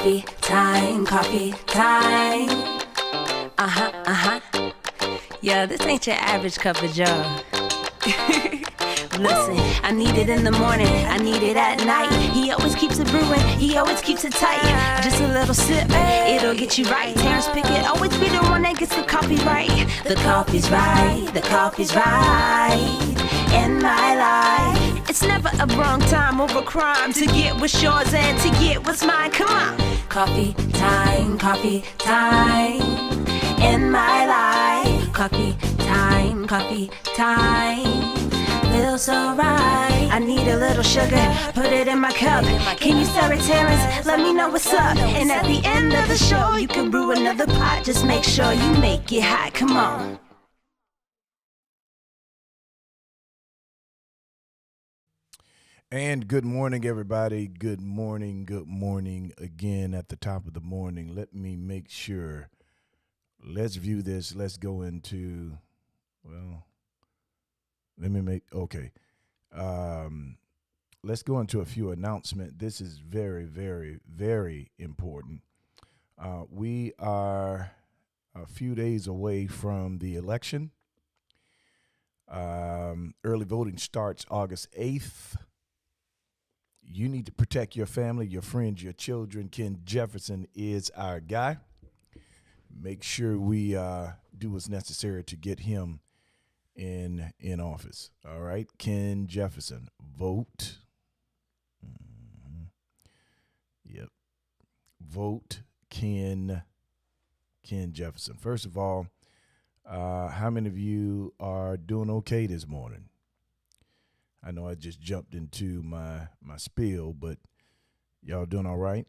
Coffee time, coffee time. Yeah, this ain't your average cup of joe. Listen, I need it in the morning, I need it at night. He always keeps it brewing, he always keeps it tight. Just a little sip, it'll get you right. Terrence Pickett always be the one that gets the coffee right. The coffee's right, the coffee's right in my life. It's never a wrong time or a crime to get what's yours and to get what's mine. Come on. Coffee time in my life. Coffee time. Feels so right. I need a little sugar, put it in my cup. Can you stir it, Terrence? Let me know what's up. And at the end of the show, you can brew another pot. Just make sure you make it hot. Come on. And good morning, everybody. Good morning again at the top of the morning. Let me make sure. Let's view this. Let's go into, let's go into a few announcements. This is very, very, very important. We are a few days away from the election. Early voting starts August 8th. You need to protect your family, your friends, your children. Ken Jefferson is our guy. Make sure we do what's necessary to get him in office. All right, Ken Jefferson, vote. Yep, vote Ken Jefferson. First of all, how many of you are doing okay this morning? I know I just jumped into my spiel, but y'all doing all right?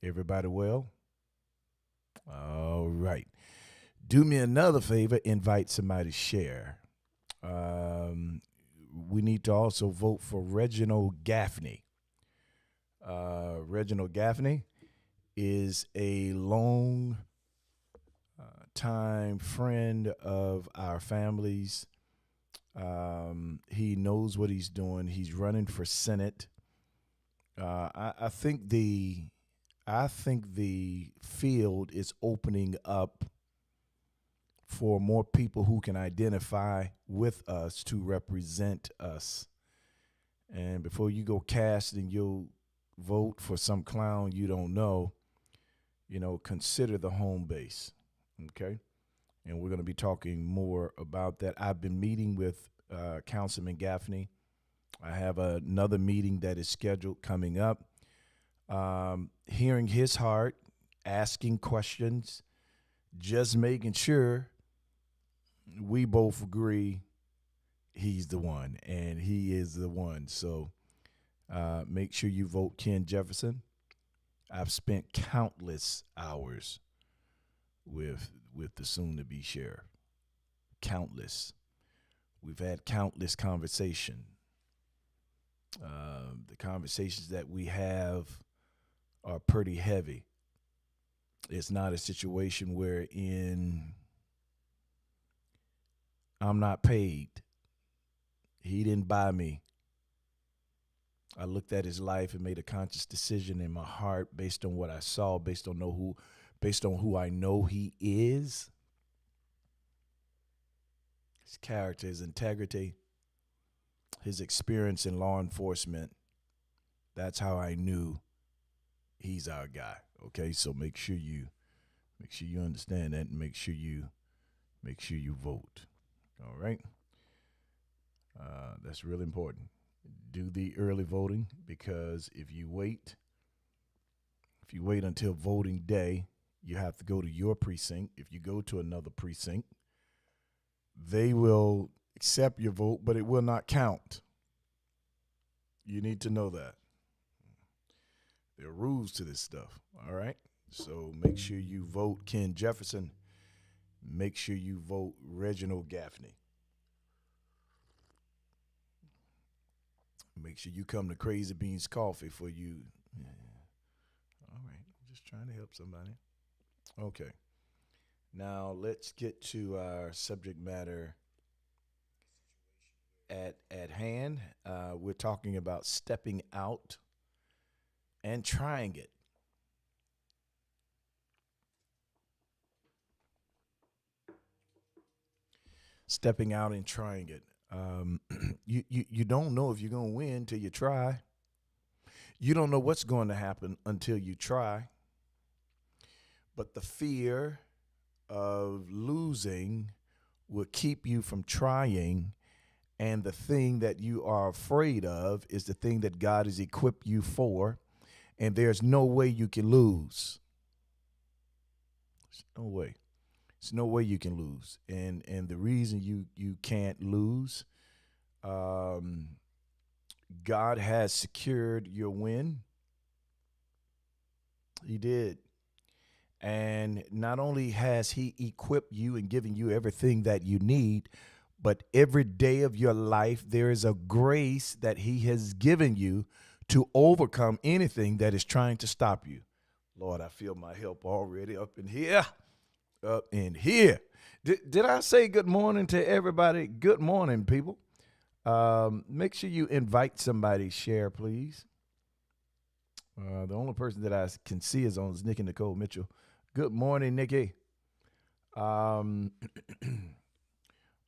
Everybody well? All right. Do me another favor, invite somebody to share. We need to also vote for Reginald Gaffney. Reginald Gaffney is a long time friend of our families. He knows what he's doing. He's running for Senate. I think the field is opening up for more people who can identify with us to represent us. And before you go cast and you'll vote for some clown you don't know, consider the home base. Okay? And we're going to be talking more about that. I've been meeting with Councilman Gaffney. I have another meeting that is scheduled coming up. Hearing his heart, asking questions, just making sure we both agree he's the one, and he is the one. So make sure you vote Ken Jefferson. I've spent countless hours with the soon-to-be sheriff. Countless. We've had countless conversation. The conversations that we have are pretty heavy. It's not a situation wherein I'm not paid. He didn't buy me. I looked at his life and made a conscious decision in my heart based on what I saw, based on who I know he is. His character, his integrity, his experience in law enforcement. That's how I knew he's our guy. Okay, so make sure you understand that, and make sure you vote. All right, that's really important. Do the early voting, because if you wait until voting day, you have to go to your precinct. If you go to another precinct, they will accept your vote, but it will not count. You need to know that. There are rules to this stuff, all right? So make sure you vote Ken Jefferson. Make sure you vote Reginald Gaffney. Make sure you come to Crazy Beans Coffee for you. Yeah. All right, I'm just trying to help somebody. Okay. Now let's get to our subject matter at hand. We're talking about stepping out and trying it. stepping out and trying it. You don't know if you're going to win till you try. You don't know what's going to happen until you try. But the fear of losing will keep you from trying. And the thing that you are afraid of is the thing that God has equipped you for. And there's no way you can lose. There's no way. There's no way you can lose. And the reason you can't lose, God has secured your win. He did. And not only has he equipped you and given you everything that you need, but every day of your life, there is a grace that he has given you to overcome anything that is trying to stop you. Lord, I feel my help already up in here. Up in here. Did I say good morning to everybody? Good morning, people. Make sure you invite somebody, share, please. The only person that I can see is Nikki Nicole Mitchell. Good morning, Nikki. On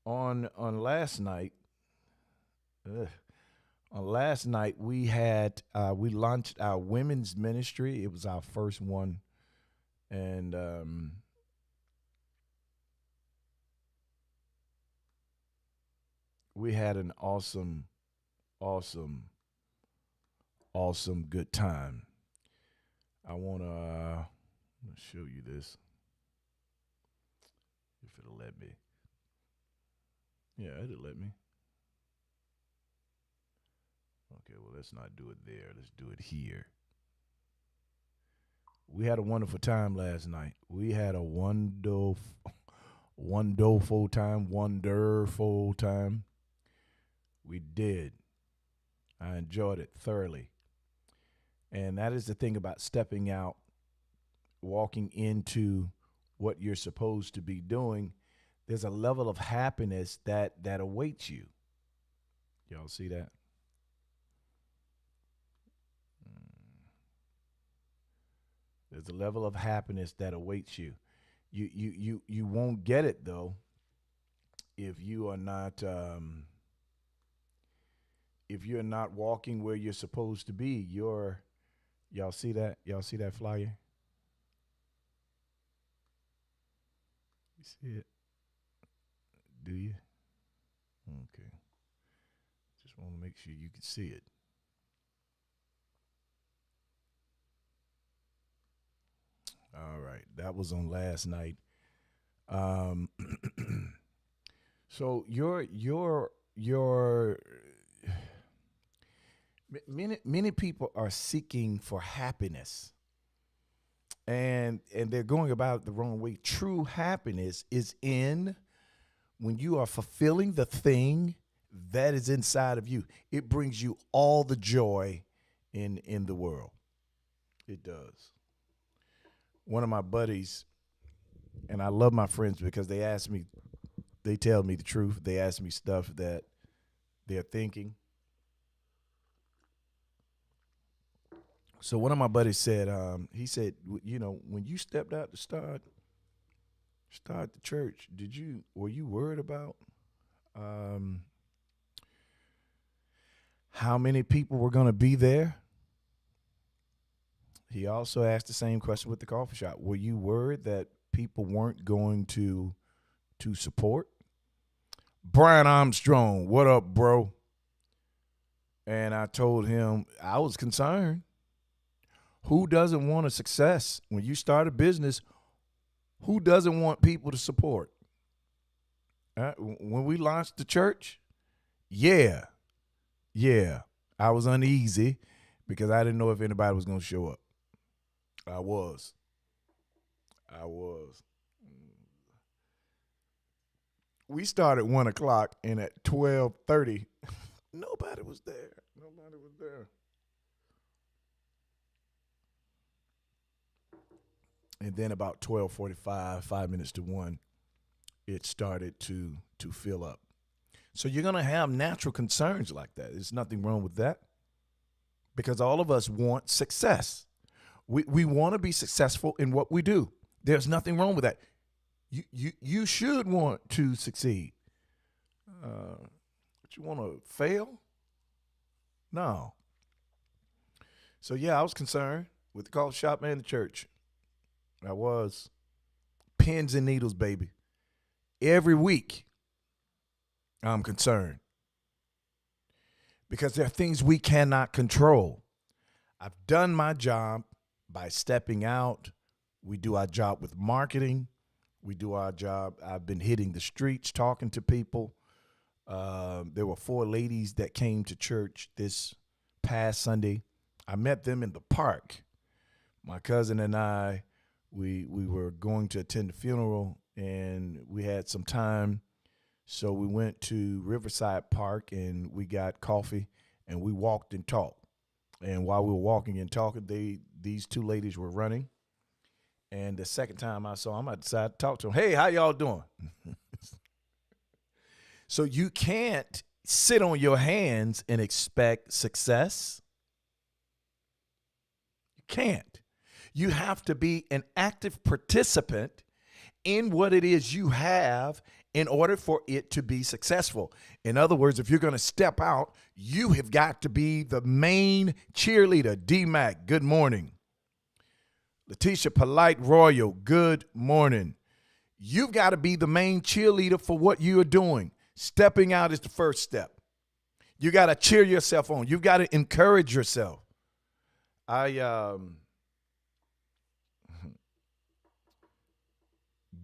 last night, we had we launched our women's ministry. It was our first one, and we had an awesome good time. I want to show you this, if it'll let me. Yeah, it'll let me. Okay, well, let's not do it there. Let's do it here. We had a wonderful time last night. We had a wonderful time. We did. I enjoyed it thoroughly. And that is the thing about stepping out, walking into what you're supposed to be doing. There's a level of happiness that awaits you. Y'all see that? There's a level of happiness that awaits you. You won't get it though if you are not walking where you're supposed to be. Y'all see that? Y'all see that flyer? You see it? Do you? Okay. Just want to make sure you can see it. All right. That was on last night. So many people are seeking for happiness, and they're going about it the wrong way. True happiness is in when you are fulfilling the thing that is inside of you. It brings you all the joy in the world. It does. One of my buddies, and I love my friends because they tell me the truth. They ask me stuff that they're thinking. So one of my buddies said, when you stepped out to start the church, were you worried about how many people were going to be there? He also asked the same question with the coffee shop. Were you worried that people weren't going to support? Brian Armstrong, what up, bro? And I told him I was concerned. Who doesn't want a success? When you start a business, who doesn't want people to support? When we launched the church, yeah, I was uneasy because I didn't know if anybody was going to show up. I was. We started at 1:00, and at 12:30, nobody was there. And then about 12:45, 5 minutes to 1, it started to fill up. So you're going to have natural concerns like that. There's nothing wrong with that because all of us want success. We want to be successful in what we do. There's nothing wrong with that. You should want to succeed. But you want to fail? No. So yeah, I was concerned with the coffee shop and the church. I was. Pins and needles, baby. Every week, I'm concerned. Because there are things we cannot control. I've done my job by stepping out. We do our job with marketing. We do our job. I've been hitting the streets, talking to people. There were 4 ladies that came to church this past Sunday. I met them in the park. My cousin and I, we were going to attend the funeral, and we had some time. So we went to Riverside Park, and we got coffee, and we walked and talked. And while we were walking and talking, these 2 ladies were running. And the second time I saw them, I decided to talk to them. Hey, how y'all doing? So you can't sit on your hands and expect success. You can't. You have to be an active participant in what it is you have in order for it to be successful. In other words, if you're going to step out, you have got to be the main cheerleader. D-Mac, good morning. Letitia Polite Royal, good morning. You've got to be the main cheerleader for what you are doing. Stepping out is the first step. You got to cheer yourself on. You've got to encourage yourself.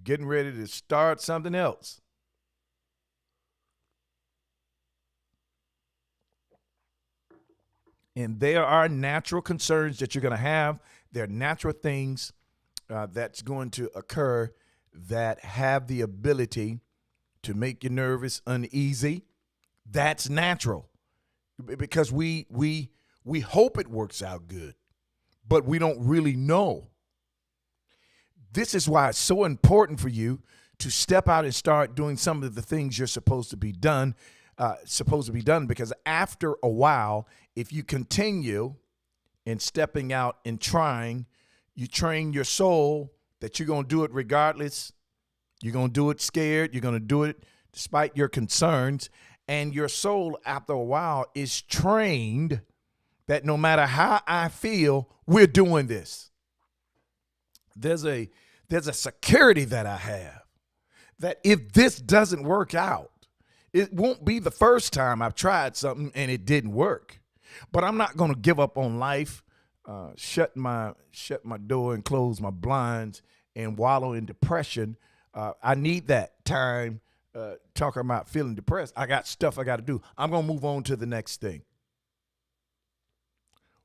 Getting ready to start something else. And there are natural concerns that you're going to have. There are natural things that's going to occur that have the ability to make you nervous, uneasy. That's natural because we hope it works out good, but we don't really know. This is why it's so important for you to step out and start doing some of the things you're supposed to be done, because after a while, if you continue in stepping out and trying, you train your soul that you're going to do it regardless. You're going to do it scared. You're going to do it despite your concerns. And your soul, after a while, is trained that no matter how I feel, we're doing this. There's a security that I have that if this doesn't work out, it won't be the first time I've tried something and it didn't work. But I'm not going to give up on life, shut my door and close my blinds and wallow in depression. I need that time talking about feeling depressed. I got stuff I got to do. I'm going to move on to the next thing.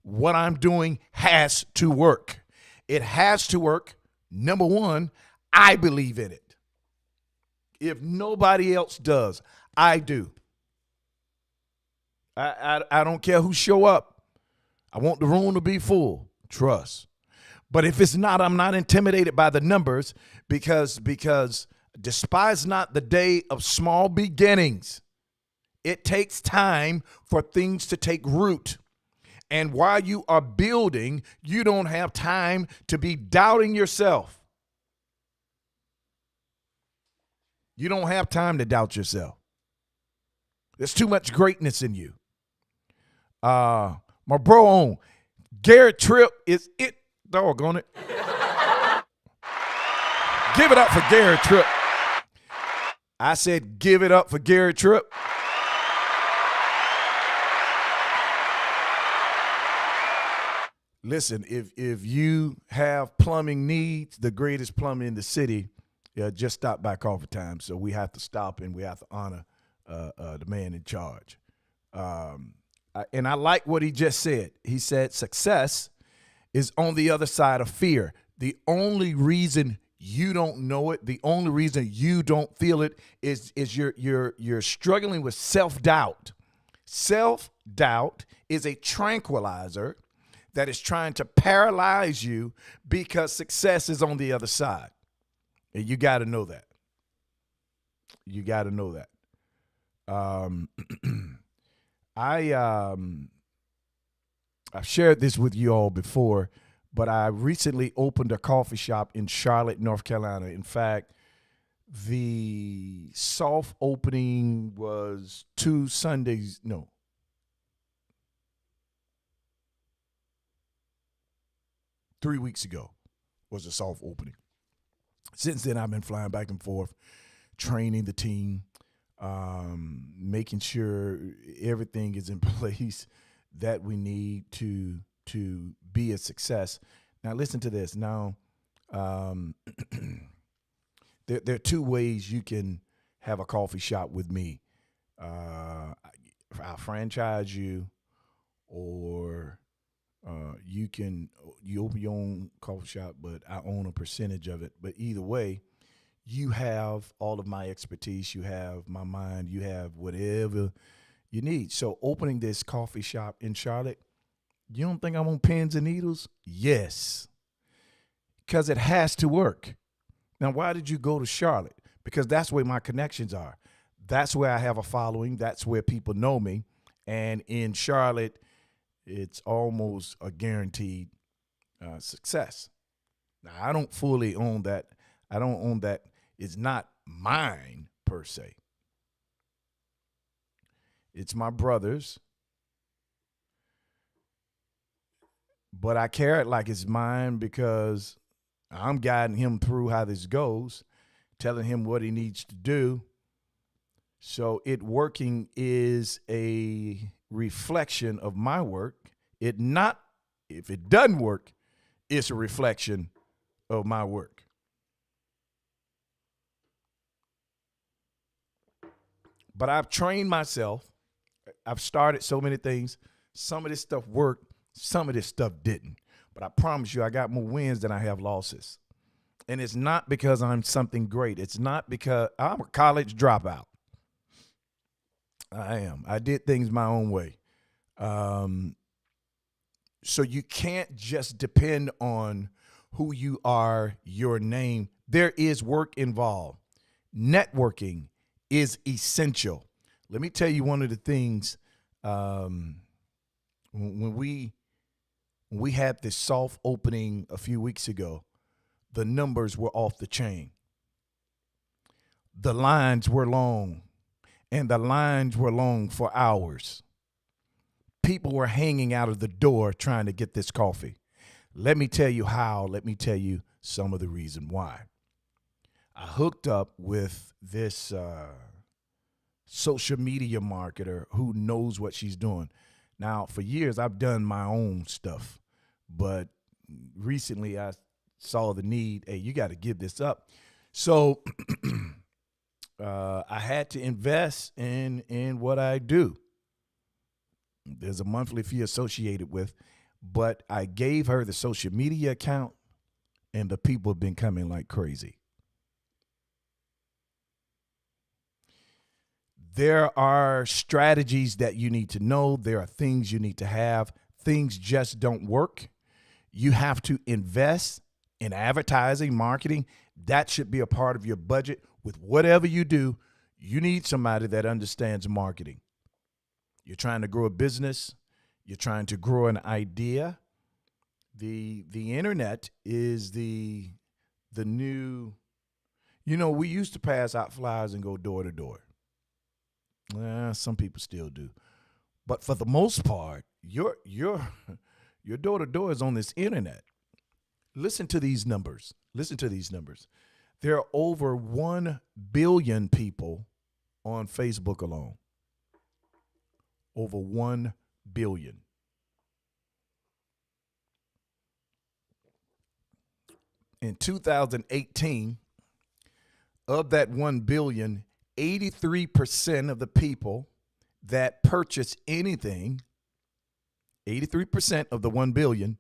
What I'm doing has to work. It has to work. Number one, I believe in it. If nobody else does, I do. I don't care who show up. I want the room to be full. Trust. But if it's not, I'm not intimidated by the numbers because despise not the day of small beginnings. It takes time for things to take root. And while you are building, you don't have time to be doubting yourself. You don't have time to doubt yourself. There's too much greatness in you. My bro on Garrett Tripp is it. Doggone it. Give it up for Garrett Tripp. I said give it up for Garrett Tripp. Listen, if you have plumbing needs, the greatest plumber in the city, just stop by Coffee Time. So we have to stop and we have to honor the man in charge. And I like what he just said. He said success is on the other side of fear. The only reason you don't know it, the only reason you don't feel it is you're struggling with self-doubt. Self-doubt is a tranquilizer that is trying to paralyze you because success is on the other side. And you got to know that. You got to know that. I've shared this with you all before, but I recently opened a coffee shop in Charlotte, North Carolina. In fact, The soft opening was 3 weeks ago was the soft opening. Since then, I've been flying back and forth, training the team, making sure everything is in place that we need to be a success. Now, listen to this. Now, there are two ways you can have a coffee shop with me. I'll franchise you, or you open your own coffee shop, but I own a percentage of it. But either way, you have all of my expertise, you have my mind, you have whatever you need. So opening this coffee shop in Charlotte, you don't think I'm on pins and needles? Yes, because it has to work. Now, why did you go to Charlotte? Because that's where my connections are. That's where I have a following. That's where people know me. And in Charlotte, it's almost a guaranteed success. Now, I don't fully own that. I don't own that. It's not mine per se. It's my brother's. But I carry it like it's mine because I'm guiding him through how this goes, telling him what he needs to do. So it working is a reflection of my work. If it doesn't work, it's a reflection of my work. But I've trained myself. I've started so many things. Some of this stuff worked. Some of this stuff didn't. But I promise you, I got more wins than I have losses. And it's not because I'm something great. It's not because I'm a college dropout. I am. I did things my own way. So you can't just depend on who you are, your name. There is work involved. Networking is essential. Let me tell you one of the things, when we had this soft opening a few weeks ago, the numbers were off the chain. The lines were long, and the lines were long for hours. People were hanging out of the door trying to get this coffee. Let me tell you how. Let me tell you some of the reason why. I hooked up with this social media marketer who knows what she's doing. Now, for years, I've done my own stuff, but recently I saw the need, hey, you got to give this up. So I had to invest in what I do. There's a monthly fee associated with, but I gave her the social media account, and the people have been coming like crazy. There are strategies that you need to know. There are things you need to have. Things just don't work. You have to invest in advertising, marketing. That should be a part of your budget. With whatever you do, you need somebody that understands marketing. You're trying to grow a business. You're trying to grow an idea. The internet is the new, we used to pass out flyers and go door to door. Some people still do. But for the most part, your door to door is on this internet. Listen to these numbers. There are over 1 billion people on Facebook alone. Over 1 billion. In 2018, of that 1 billion, 83% of the people that purchase anything, 83% of the 1 billion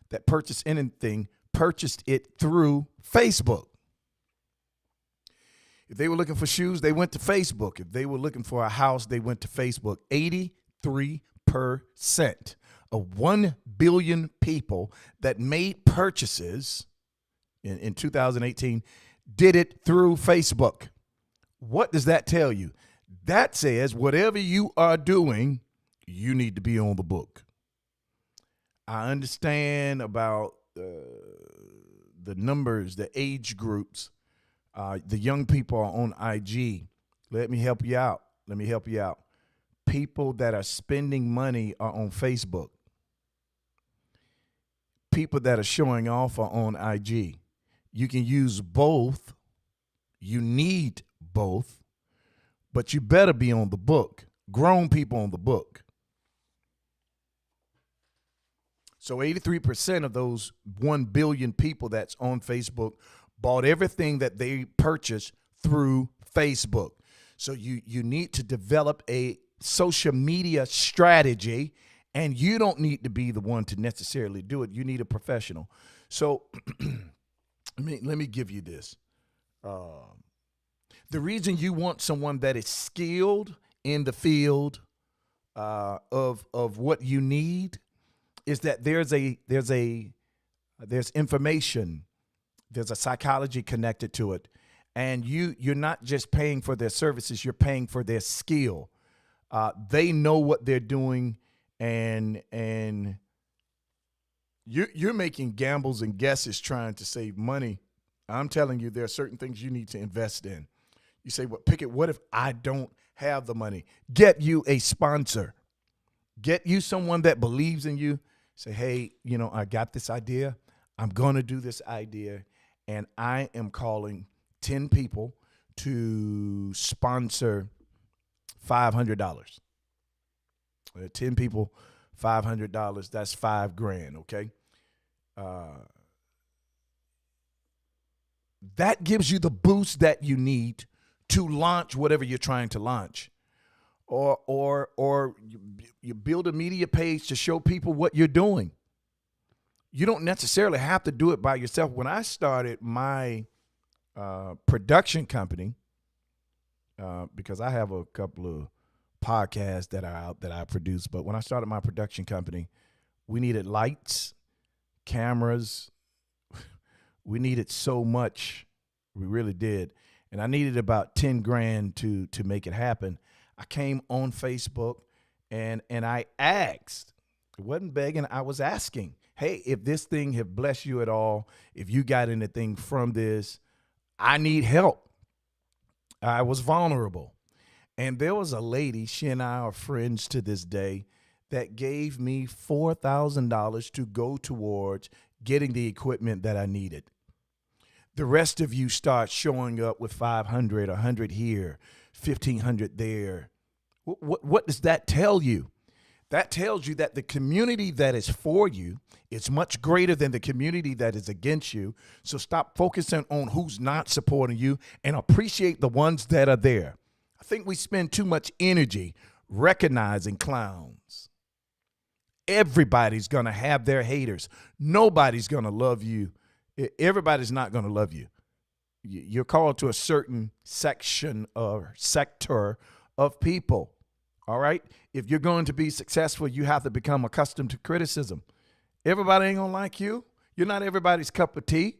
that purchase anything, purchased it through Facebook. If they were looking for shoes, they went to Facebook. If they were looking for a house, they went to Facebook. 83% of 1 billion people that made purchases in 2018 did it through Facebook. What does that tell you? That says whatever you are doing, you need to be on the book. I understand about the numbers, the age groups. The young people are on IG. Let me help you out. People that are spending money are on Facebook. People that are showing off are on IG. You can use both. You need both, but you better be on the book. Grown people on the book. So 83% of those 1 billion people that's on Facebook bought everything that they purchased through Facebook. So you need to develop a social media strategy, and you don't need to be the one to necessarily do it. You need a professional. So let me give you this. The reason you want someone that is skilled in the field of what you need is that there's information, there's a psychology connected to it, and you're not just paying for their services, you're paying for their skill. They know what they're doing, and you're making gambles and guesses trying to save money. I'm telling you, there are certain things you need to invest in. You say, well, Pickett, what if I don't have the money? Get you a sponsor. Get you someone that believes in you. Say, hey, I got this idea. I'm going to do this idea, and I am calling 10 people to sponsor $500. 10 people, $500. That's $5,000. Okay. That gives you the boost that you need to launch whatever you're trying to launch. Or you build a media page to show people what you're doing. You don't necessarily have to do it by yourself. When I started my production company, because I have a couple of podcasts that are out that I produce, but when I started my production company, we needed lights, cameras. We needed so much. We really did. And I needed about $10,000 to make it happen. I came on Facebook and I asked. It wasn't begging, I was asking. Hey, if this thing have blessed you at all, if you got anything from this, I need help. I was vulnerable. And there was a lady, she and I are friends to this day, that gave me $4,000 to go towards getting the equipment that I needed. The rest of you start showing up with 500, 100 here, 1,500 there. What does that tell you? That tells you that the community that is for you is much greater than the community that is against you. So stop focusing on who's not supporting you and appreciate the ones that are there. I think we spend too much energy recognizing clowns. Everybody's going to have their haters. Nobody's going to love you. Everybody's not going to love you. You're called to a certain section or sector of people. All right. If you're going to be successful, you have to become accustomed to criticism. Everybody ain't going to like you. You're not everybody's cup of tea.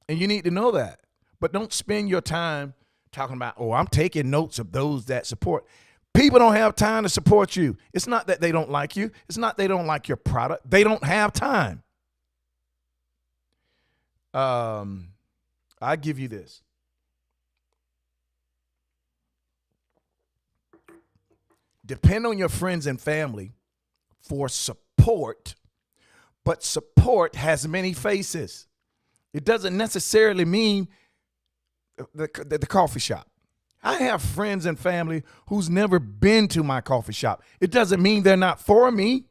And you need to know that. But don't spend your time talking about, I'm taking notes of those that support. People don't have time to support you. It's not that they don't like you. It's not they don't like your product. They don't have time. I give you this. Depend on your friends and family for support, but support has many faces. It doesn't necessarily mean the coffee shop. I have friends and family who's never been to my coffee shop. It doesn't mean they're not for me.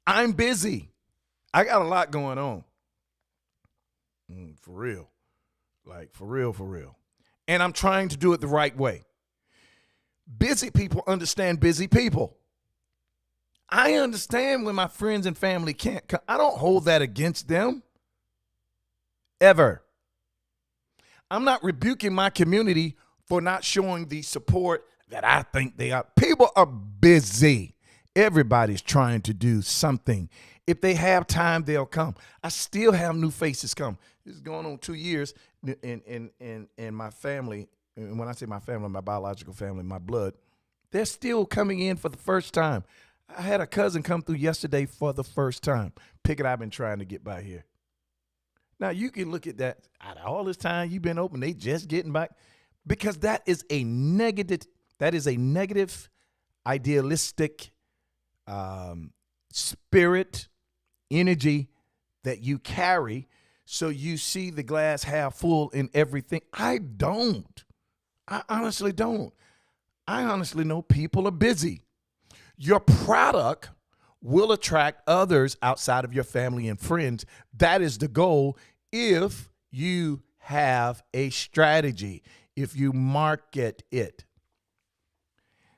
I'm busy. I got a lot going on. For real. Like, for real. And I'm trying to do it the right way. Busy people understand busy people. I understand when my friends and family can't come. I don't hold that against them. Ever. I'm not rebuking my community for not showing the support that I think they are. People are busy. Everybody's trying to do something. If they have time, they'll come. I still have new faces come. This is going on 2 years in my family. And when I say my family, my biological family, my blood, they're still coming in for the first time. I had a cousin come through yesterday for the first time. Pickett, I've been trying to get by here. Now you can look at that. Out of all this time you've been open, they just getting back, because that is a negative. That is a negative, idealistic spirit, energy that you carry. So you see the glass half full in everything. I don't. I honestly don't. I honestly know people are busy. Your product will attract others outside of your family and friends. That is the goal if you have a strategy, if you market it.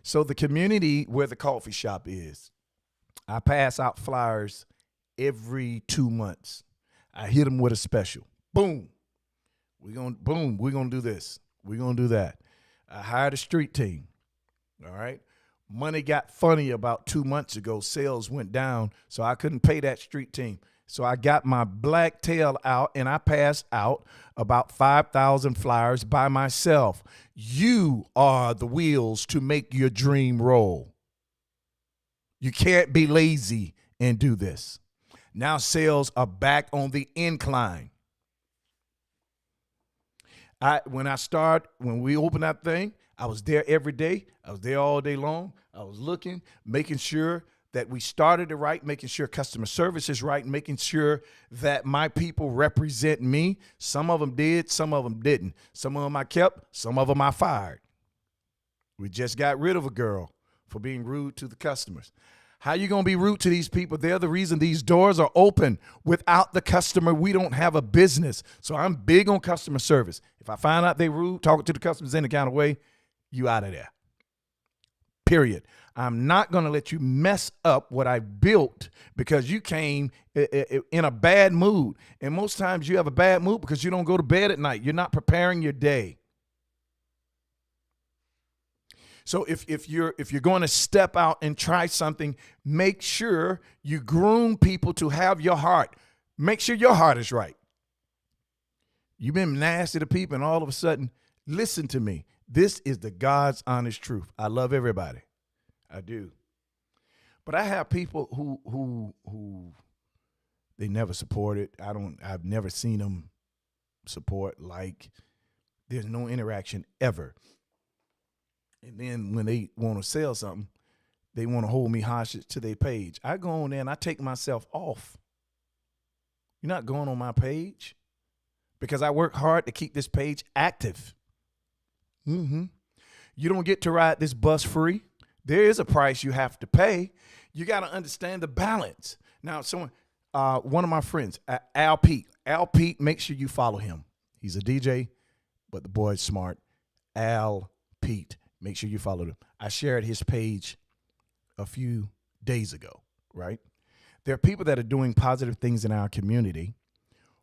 So the community where the coffee shop is, I pass out flyers every 2 months. I hit them with a special. Boom. We're going to do this. We're going to do that. I hired a street team. All right. Money got funny about 2 months ago. Sales went down, so I couldn't pay that street team. So I got my black tail out and I passed out about 5,000 flyers by myself. You are the wheels to make your dream roll. You can't be lazy and do this. Now sales are back on the incline. When we opened that thing, I was there every day. I was there all day long. I was looking, making sure that we started it right, making sure customer service is right, making sure that my people represent me. Some of them did, some of them didn't. Some of them I kept, some of them I fired. We just got rid of a girl for being rude to the customers. How you going to be rude to these people? They're the reason these doors are open. Without the customer, we don't have a business. So I'm big on customer service. If I find out they rude, talking to the customers in the kind of way, you out of there. Period. I'm not going to let you mess up what I built because you came in a bad mood. And most times you have a bad mood because you don't go to bed at night. You're not preparing your day. So if you're going to step out and try something, make sure you groom people to have your heart. Make sure your heart is right. You've been nasty to people and all of a sudden, listen to me. This is the God's honest truth. I love everybody. I do. But I have people who they never supported. I've never seen them support. Like there's no interaction ever. And then when they want to sell something, they want to hold me hostage to their page. I go on there and I take myself off. You're not going on my page because I work hard to keep this page active. You don't get to ride this bus free. There is a price you have to pay. You got to understand the balance. Now, one of my friends, Al Pete. Al Pete, make sure you follow him. He's a DJ, but the boy's smart. Al Pete. Make sure you follow him. I shared his page a few days ago, right? There are people that are doing positive things in our community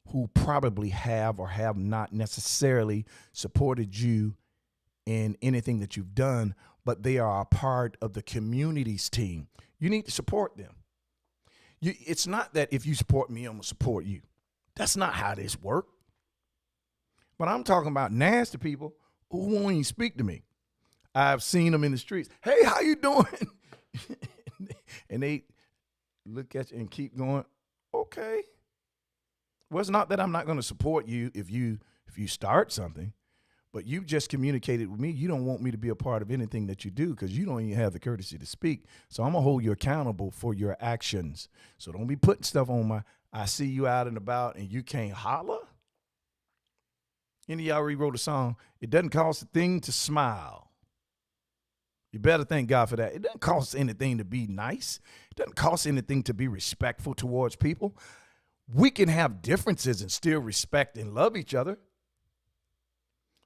who probably have or have not necessarily supported you in anything that you've done, but they are a part of the community's team. You need to support them. It's not that if you support me, I'm going to support you. That's not how this works. But I'm talking about nasty people who won't even speak to me. I've seen them in the streets. Hey, how you doing? And they look at you and keep going, okay. Well, it's not that I'm not going to support you if you start something, but you just communicated with me. You don't want me to be a part of anything that you do because you don't even have the courtesy to speak. So I'm going to hold you accountable for your actions. So don't be putting stuff on I see you out and about and you can't holler. Any of y'all rewrote a song, it doesn't cost a thing to smile. You better thank God for that. It doesn't cost anything to be nice. It doesn't cost anything to be respectful towards people. We can have differences and still respect and love each other.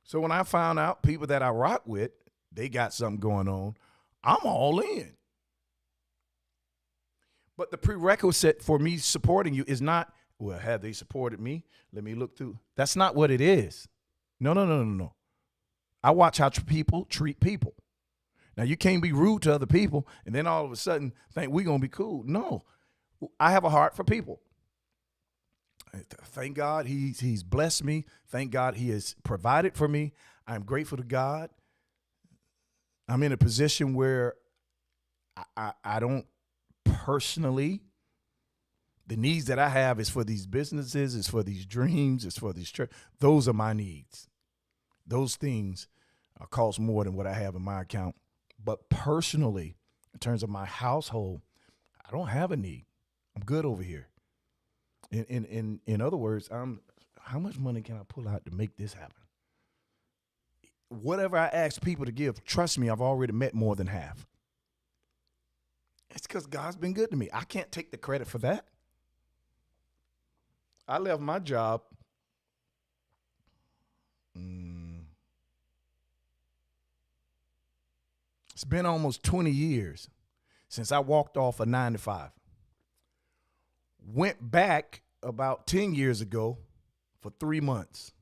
So when I found out people that I rock with, they got something going on, I'm all in. But the prerequisite for me supporting you is not, well, have they supported me? Let me look through. That's not what it is. No. I watch how people treat people. Now, you can't be rude to other people and then all of a sudden think we're going to be cool. No, I have a heart for people. Thank God he's blessed me. Thank God he has provided for me. I'm grateful to God. I'm in a position where I don't personally The needs that I have is for these businesses, is for these dreams, is for these church. Those are my needs. Those things cost more than what I have in my account. But personally, in terms of my household, I don't have a need. I'm good over here. In other words, how much money can I pull out to make this happen? Whatever I ask people to give, trust me, I've already met more than half. It's because God's been good to me. I can't take the credit for that. I left my job. It's been almost 20 years since I walked off a 9 to 5. Went back about 10 years ago for 3 months.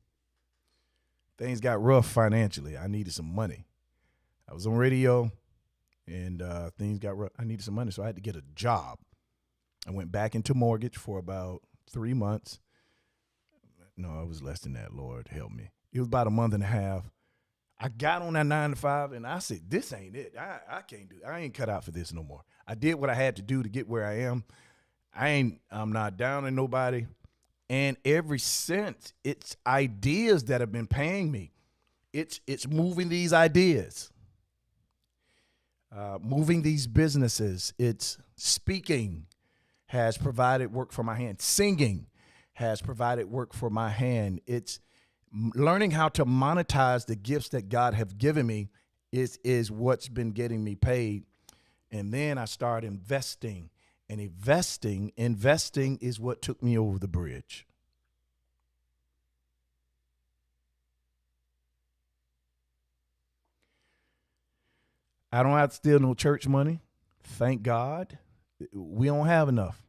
Things got rough financially. I needed some money. I was on radio and things got rough. I needed some money, so I had to get a job. I went back into mortgage for about 3 months. No, it was less than that. Lord, help me. It was about a month and a half. I got on that 9 to 5 and I said, this ain't it. I can't do it. I ain't cut out for this no more. I did what I had to do to get where I am. I'm not down on nobody. And ever since, it's ideas that have been paying me. It's moving these ideas, moving these businesses. It's speaking has provided work for my hand. Singing has provided work for my hand. It's learning how to monetize the gifts that God have given me is what's been getting me paid. And then I started investing. And investing is what took me over the bridge. I don't have to steal no church money. Thank God. We don't have enough.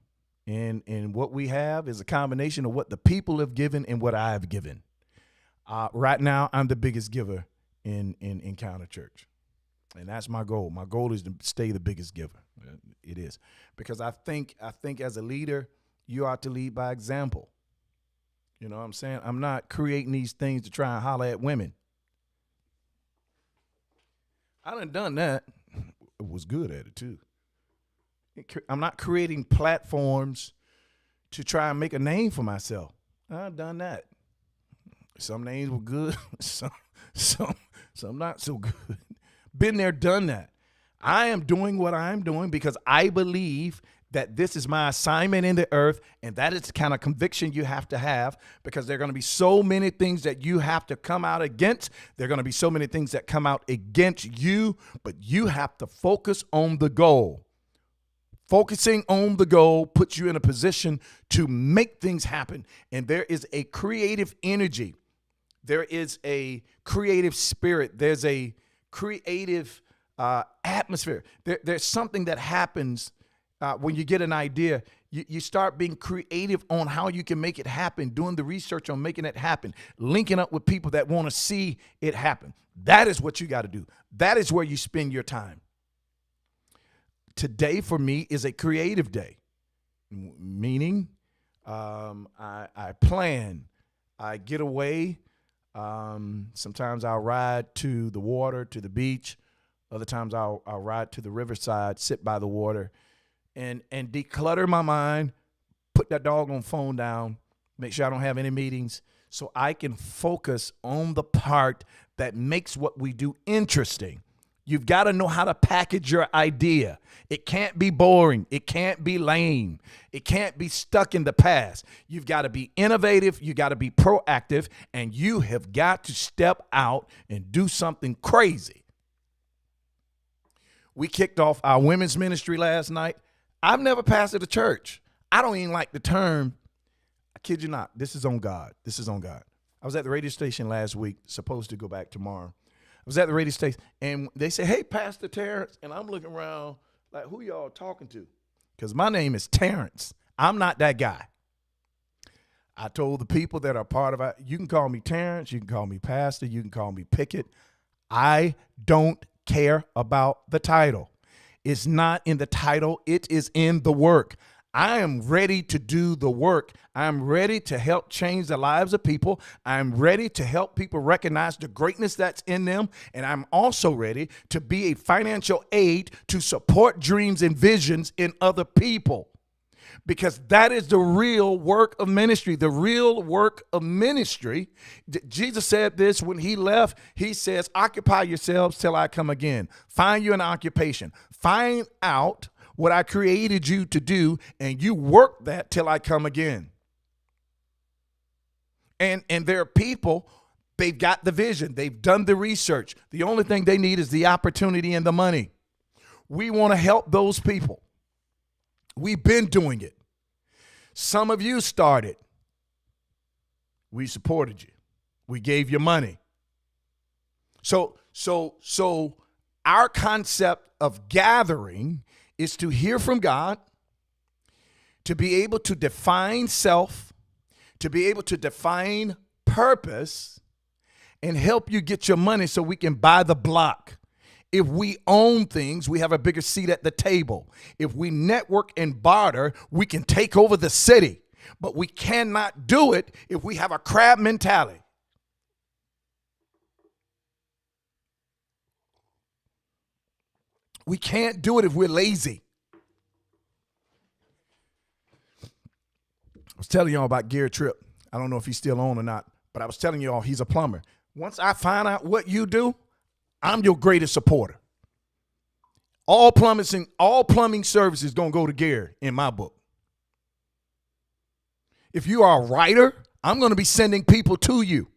And what we have is a combination of what the people have given and what I have given. Right now, I'm the biggest giver in Encounter Church. And that's my goal. My goal is to stay the biggest giver. It is. Because I think as a leader, you ought to lead by example. You know what I'm saying? I'm not creating these things to try and holler at women. I done that. I was good at it too. I'm not creating platforms to try and make a name for myself. I've done that. Some names were good, some not so good. Been there, done that. I am doing what I'm doing because I believe that this is my assignment in the earth, and that is the kind of conviction you have to have, because there are going to be so many things that you have to come out against. There are going to be so many things that come out against you, but you have to focus on the goal. Focusing on the goal puts you in a position to make things happen, and there is a creative energy. There is a creative spirit. There's a creative atmosphere. There's something that happens when you get an idea. You start being creative on how you can make it happen, doing the research on making it happen, linking up with people that want to see it happen. That is what you got to do. That is where you spend your time. Today for me is a creative day, meaning I plan, I get away. Sometimes I'll ride to the water, to the beach. Other times I'll ride to the riverside, sit by the water, and declutter my mind, put that doggone phone down, make sure I don't have any meetings, so I can focus on the part that makes what we do interesting. You've got to know how to package your idea. It can't be boring. It can't be lame. It can't be stuck in the past. You've got to be innovative. You got to be proactive, and you have got to step out and do something crazy. We kicked off our women's ministry last night. I've never pastored a church. I don't even like the term. I kid you not. This is on God. This is on God. I was at the radio station last week, supposed to go back tomorrow. I was at the radio station, and they said, "Hey, Pastor Terrence," and I'm looking around like, who y'all talking to? Because my name is Terrence. I'm not that guy. I told the people that are part of it, you can call me Terrence, you can call me Pastor, you can call me Pickett. I don't care about the title. It's not in the title. It is in the work. I am ready to do the work. I'm ready to help change the lives of people. I'm ready to help people recognize the greatness that's in them. And I'm also ready to be a financial aid to support dreams and visions in other people. because that is the real work of ministry. The real work of ministry. Jesus said this when he left. He says, occupy yourselves till I come again. Find you an occupation. Find out what I created you to do, and you work that till I come again. And there are people, they've got the vision. They've done the research. The only thing they need is the opportunity and the money. We want to help those people. We've been doing it. Some of you started. We supported you. We gave you money. So our concept of gathering is to hear from God, to be able to define self, to be able to define purpose, and help you get your money so we can buy the block. If we own things, we have a bigger seat at the table. If we network and barter, we can take over the city. But we cannot do it if we have a crab mentality. We can't do it if we're lazy. I was telling y'all about Gary Tripp. I don't know if he's still on or not, but I was telling y'all he's a plumber. Once I find out what you do, I'm your greatest supporter. All plumbing services gonna go to Gary in my book. If you are a writer, I'm gonna be sending people to you.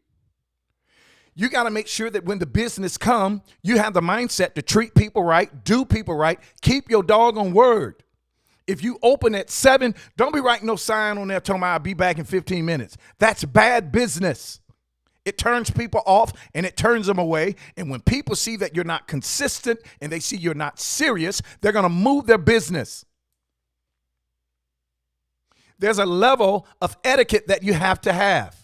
You gotta make sure that when the business come, you have the mindset to treat people right, do people right, keep your doggone word. If you open at 7, don't be writing no sign on there telling me I'll be back in 15 minutes. That's bad business. It turns people off and it turns them away. And when people see that you're not consistent and they see you're not serious, they're going to move their business. There's a level of etiquette that you have to have.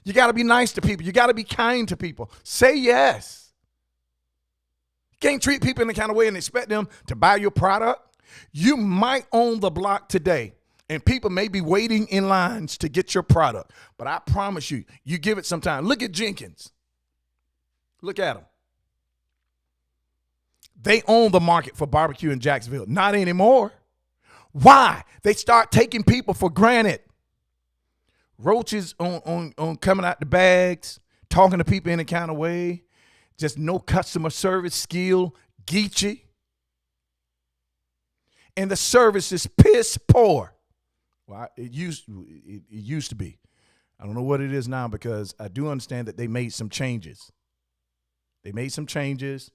You got to be nice to people. You got to be kind to people. Say yes. You can't treat people in the kind of way and expect them to buy your product. You might own the block today, and people may be waiting in lines to get your product. But I promise you, you give it some time. Look at Jenkins. Look at them. They own the market for barbecue in Jacksonville. Not anymore. Why? They start taking people for granted. Roaches on coming out the bags, talking to people in a kind of way, just no customer service skill, geeky. And the service is piss poor. Well, it used to be. I don't know what it is now, because I do understand that they made some changes. They made some changes,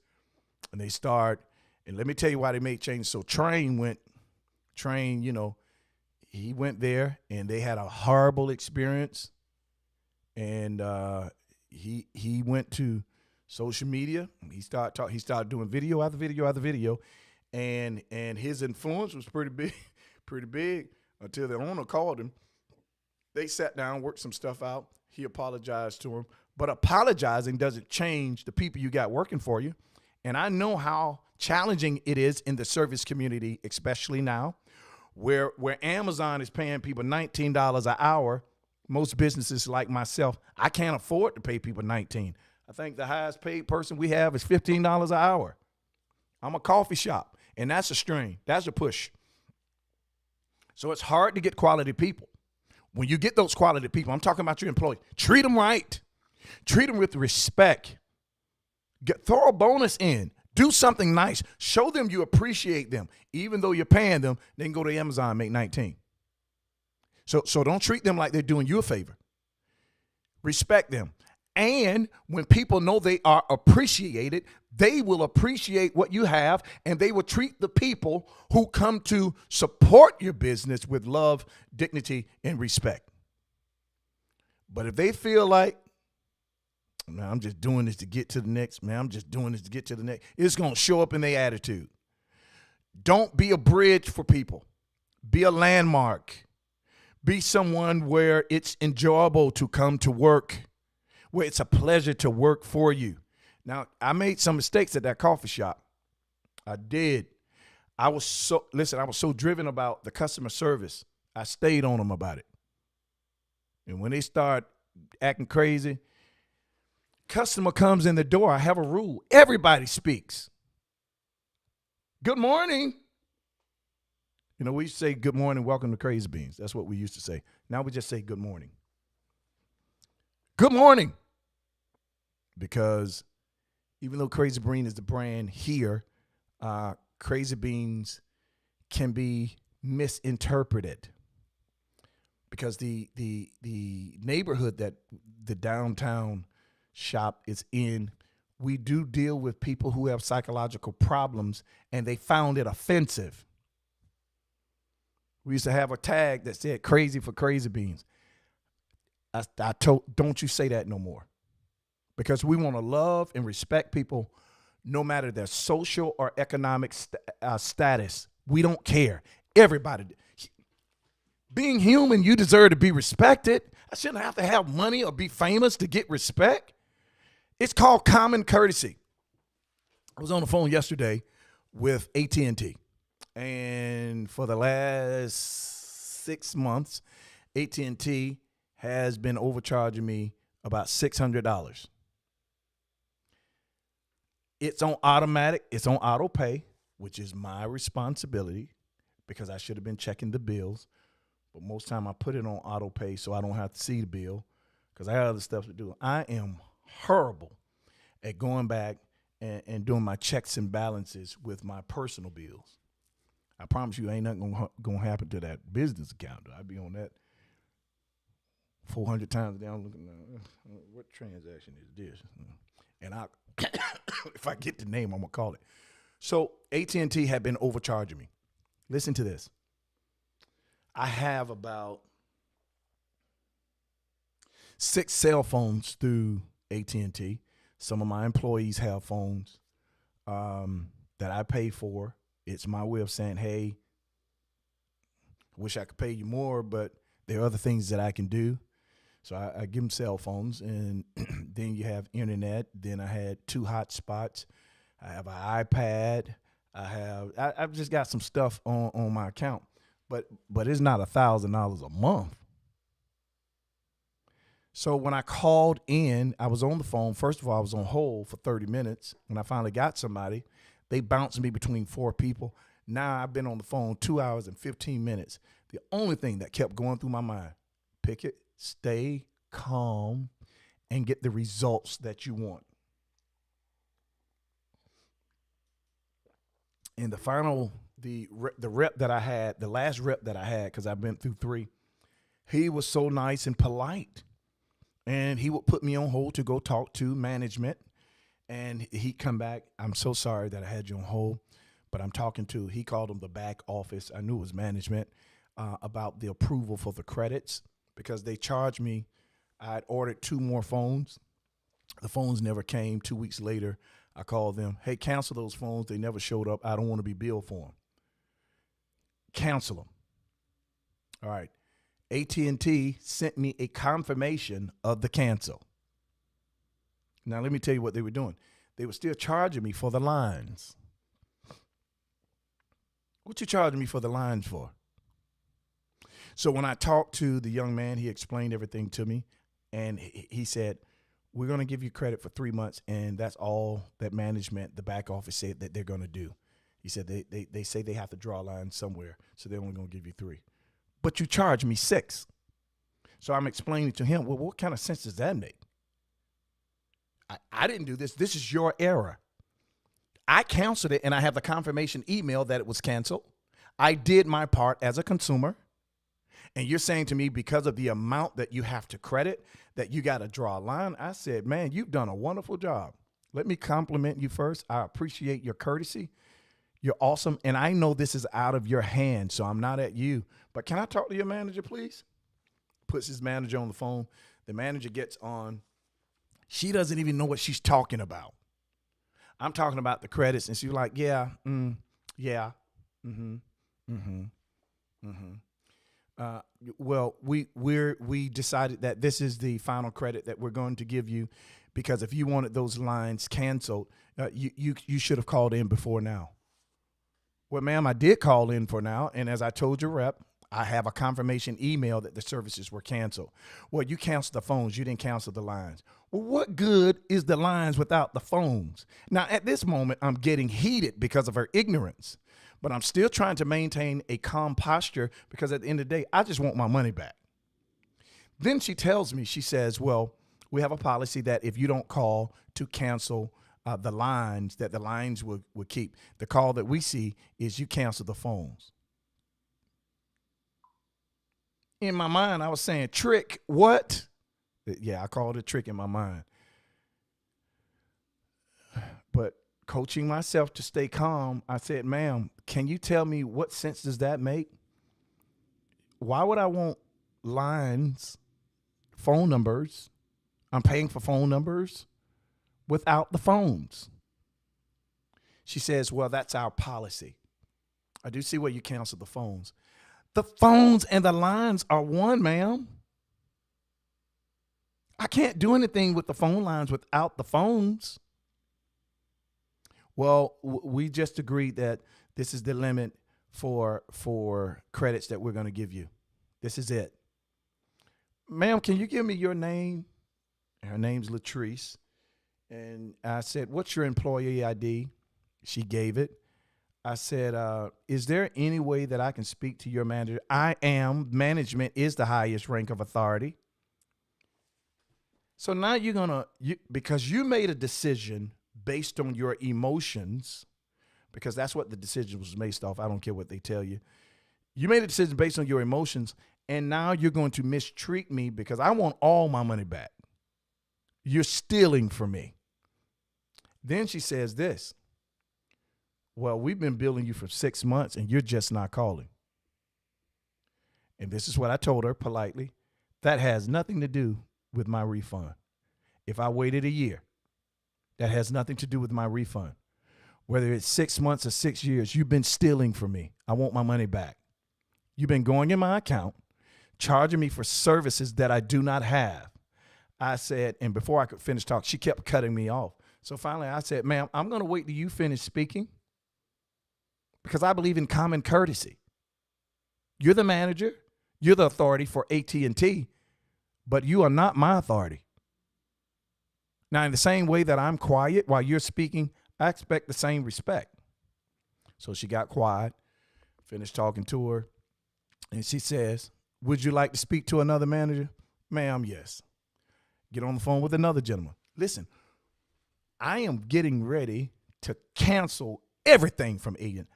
and they start. And let me tell you why they made changes. So Train, he went there, and they had a horrible experience. And he went to social media. He started doing video after video after video, and his influence was pretty big. Until the owner called him. They sat down, worked some stuff out. He apologized to him. But apologizing doesn't change the people you got working for you. And I know how challenging it is in the service community, especially now, where Amazon is paying people $19 an hour. Most businesses like myself, I can't afford to pay people $19. I think the highest paid person we have is $15 an hour. I'm a coffee shop, and that's a strain. That's a push. So it's hard to get quality people. When you get those quality people, I'm talking about your employees, treat them right. Treat them with respect. Throw a bonus in. Do something nice. Show them you appreciate them. Even though you're paying them, they can go to Amazon and make 19. So don't treat them like they're doing you a favor. Respect them. And when people know they are appreciated, they will appreciate what you have, and they will treat the people who come to support your business with love, dignity, and respect. But if they feel like, man, I'm just doing this to get to the next, it's going to show up in their attitude. Don't be a bridge for people. Be a landmark. Be someone where it's enjoyable to come to work, where it's a pleasure to work for you. Now, I made some mistakes at that coffee shop. I did. I was so driven about the customer service. I stayed on them about it. And when they start acting crazy, customer comes in the door, I have a rule. Everybody speaks. Good morning. You know, we used to say good morning, welcome to Crazy Beans. That's what we used to say. Now we just say good morning. Good morning. Because even though Crazy Bean is the brand here, Crazy Beans can be misinterpreted. Because the neighborhood that the downtown shop is in, we do deal with people who have psychological problems, and they found it offensive. We used to have a tag that said crazy for Crazy Beans. I told, don't you say that no more. Because we want to love and respect people no matter their social or economic status. We don't care. Everybody. Being human, you deserve to be respected. I shouldn't have to have money or be famous to get respect. It's called common courtesy. I was on the phone yesterday with AT&T. And for the last 6 months, AT&T has been overcharging me about $600. It's on automatic. It's on auto pay, which is my responsibility because I should have been checking the bills. But most time I put it on auto pay so I don't have to see the bill because I have other stuff to do. I am horrible at going back and doing my checks and balances with my personal bills. I promise you ain't nothing gonna happen to that business account. I'd be on that 400 times down looking, what transaction is this? And I, if I get the name, I'm gonna call it. So AT&T had been overcharging me. Listen to this. I have about 6 cell phones through AT&T. Some of my employees have phones that I pay for. It's my way of saying, hey, wish I could pay you more, but there are other things that I can do. So I give them cell phones, and then you have internet. Then I had 2 hotspots. I have an iPad. I've just got some stuff on my account, but it's not $1,000 a month. So when I called in, I was on the phone. First of all, I was on hold for 30 minutes. When I finally got somebody, they bounced me between 4 people. Now I've been on the phone 2 hours and 15 minutes. The only thing that kept going through my mind, pick it, stay calm, and get the results that you want. And the final, the rep that I had, the last rep that I had, because I've been through 3, he was so nice and polite. And he would put me on hold to go talk to management. And he'd come back. I'm so sorry that I had you on hold, but I'm talking to, he called them the back office. I knew it was management about the approval for the credits because they charged me. I'd ordered 2 more phones. The phones never came. 2 weeks later, I called them. Hey, cancel those phones. They never showed up. I don't want to be billed for them. Cancel them. All right. AT&T sent me a confirmation of the cancel. Now, let me tell you what they were doing. They were still charging me for the lines. What you charging me for the lines for? So when I talked to the young man, he explained everything to me. And he said, we're going to give you credit for 3 months. And that's all that management, the back office said that they're going to do. He said they say they have to draw a line somewhere. So they're only going to give you 3. But you charge me 6. So I'm explaining to him, well, what kind of sense does that make? I didn't do this. This is your error. I canceled it, and I have the confirmation email that it was canceled. I did my part as a consumer. And you're saying to me, because of the amount that you have to credit, that you got to draw a line. I said, man, you've done a wonderful job. Let me compliment you first. I appreciate your courtesy. You're awesome. And I know this is out of your hands, so I'm not at you. But can I talk to your manager, please? Puts his manager on the phone. The manager gets on. She doesn't even know what she's talking about. I'm talking about the credits, and she's like, yeah, yeah, well, we decided that this is the final credit that we're going to give you because if you wanted those lines canceled, you should have called in before now. Well, ma'am, I did call in for now, and as I told your rep, I have a confirmation email that the services were canceled. Well, you canceled the phones. You didn't cancel the lines. Well, what good is the lines without the phones? Now, at this moment, I'm getting heated because of her ignorance. But I'm still trying to maintain a calm posture because at the end of the day, I just want my money back. Then she tells me, she says, well, we have a policy that if you don't call to cancel the lines, that the lines will keep. The call that we see is you cancel the phones. In my mind, I was saying, trick, what? Yeah, I called it trick in my mind. But coaching myself to stay calm, I said, ma'am, can you tell me what sense does that make? Why would I want lines, phone numbers? I'm paying for phone numbers without the phones. She says, well, that's our policy. I do see where you cancel the phones. The phones and the lines are one, ma'am. I can't do anything with the phone lines without the phones. Well, we just agreed that this is the limit for credits that we're going to give you. This is it. Ma'am, can you give me your name? Her name's Latrice. And I said, what's your employee ID? She gave it. I said, is there any way that I can speak to your manager? Management is the highest rank of authority. So now because you made a decision based on your emotions, because that's what the decision was based off. I don't care what they tell you. You made a decision based on your emotions, and now you're going to mistreat me because I want all my money back. You're stealing from me. Then she says this. Well, we've been billing you for 6 months and you're just not calling. And this is what I told her politely. That has nothing to do with my refund. If I waited a year, that has nothing to do with my refund. Whether it's 6 months or 6 years, you've been stealing from me. I want my money back. You've been going in my account, charging me for services that I do not have. I said, and before I could finish talking, she kept cutting me off. So finally I said, ma'am, I'm going to wait till you finish speaking because I believe in common courtesy. You're the manager. You're the authority for AT&T, but you are not my authority. Now, in the same way that I'm quiet while you're speaking, I expect the same respect. So she got quiet, finished talking to her, and she says, would you like to speak to another manager? Ma'am, yes. Get on the phone with another gentleman. Listen, I am getting ready to cancel everything from Agent.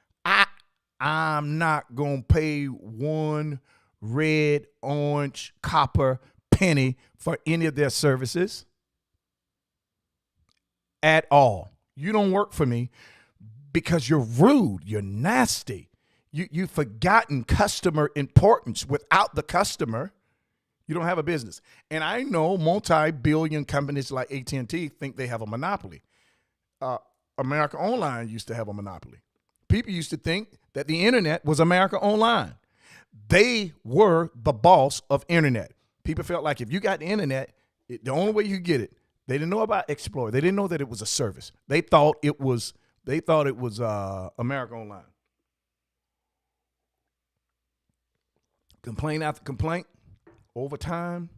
I'm not going to pay one red, orange, copper penny for any of their services at all. You don't work for me because you're rude. You're nasty. You've forgotten customer importance. Without the customer, you don't have a business. And I know multi-billion companies like AT&T think they have a monopoly. America Online used to have a monopoly. People used to think that the internet was America Online. They were the boss of internet. People felt like if you got the internet, the only way you get it, they didn't know about Explorer. They didn't know that it was a service. They thought it was America Online. Complaint after complaint. Over time,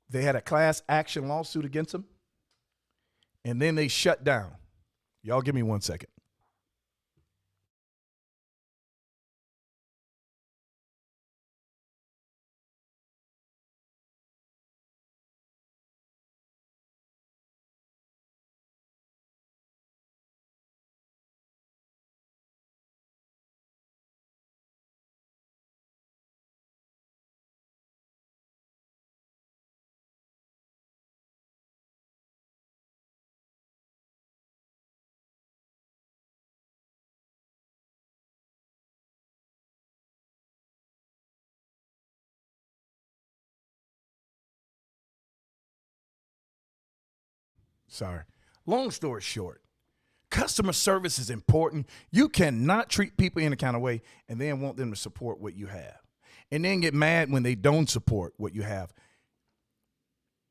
they had a class action lawsuit against them, and then they shut down. Y'all give me 1 second. Sorry. Long story short, customer service is important. You cannot treat people in a kind of way and then want them to support what you have and then get mad when they don't support what you have.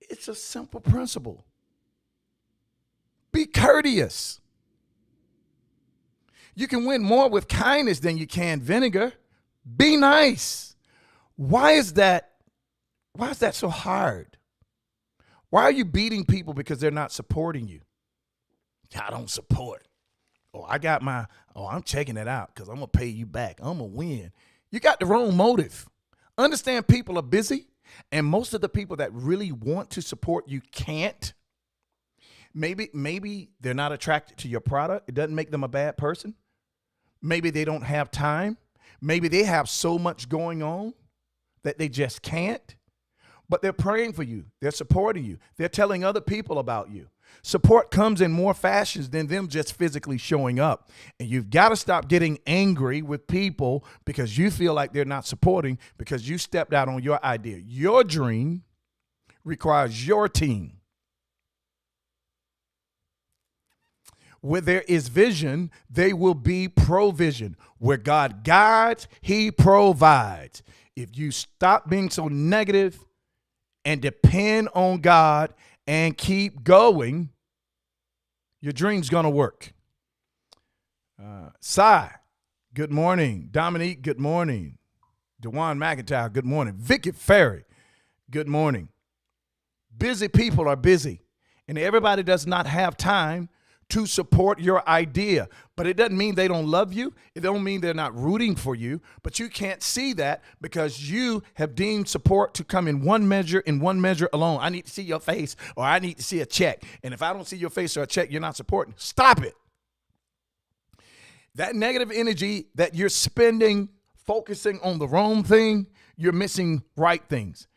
It's a simple principle. Be courteous. You can win more with kindness than you can vinegar. Be nice. Why is that so hard? Why are you beating people because they're not supporting you? I don't support. I'm checking it out because I'm going to pay you back. I'm going to win. You got the wrong motive. Understand people are busy, and most of the people that really want to support you can't. Maybe they're not attracted to your product. It doesn't make them a bad person. Maybe they don't have time. Maybe they have so much going on that they just can't. But they're praying for you. They're supporting you. They're telling other people about you. Support comes in more fashions than them just physically showing up. And you've got to stop getting angry with people because you feel like they're not supporting because you stepped out on your idea. Your dream requires your team. Where there is vision, there will be provision. Where God guides, he provides. If you stop being so negative and depend on God and keep going, your dream's going to work. Cy, good morning. Dominique, good morning. DeJuan McIntyre, good morning. Vicky Ferry, good morning. Busy people are busy, and everybody does not have time to support your idea. But it doesn't mean they don't love you. It don't mean they're not rooting for you. But you can't see that because you have deemed support to come in one measure alone. I need to see your face or I need to see a check. And if I don't see your face or a check, you're not supporting. Stop it. That negative energy that you're spending focusing on the wrong thing, you're missing right things.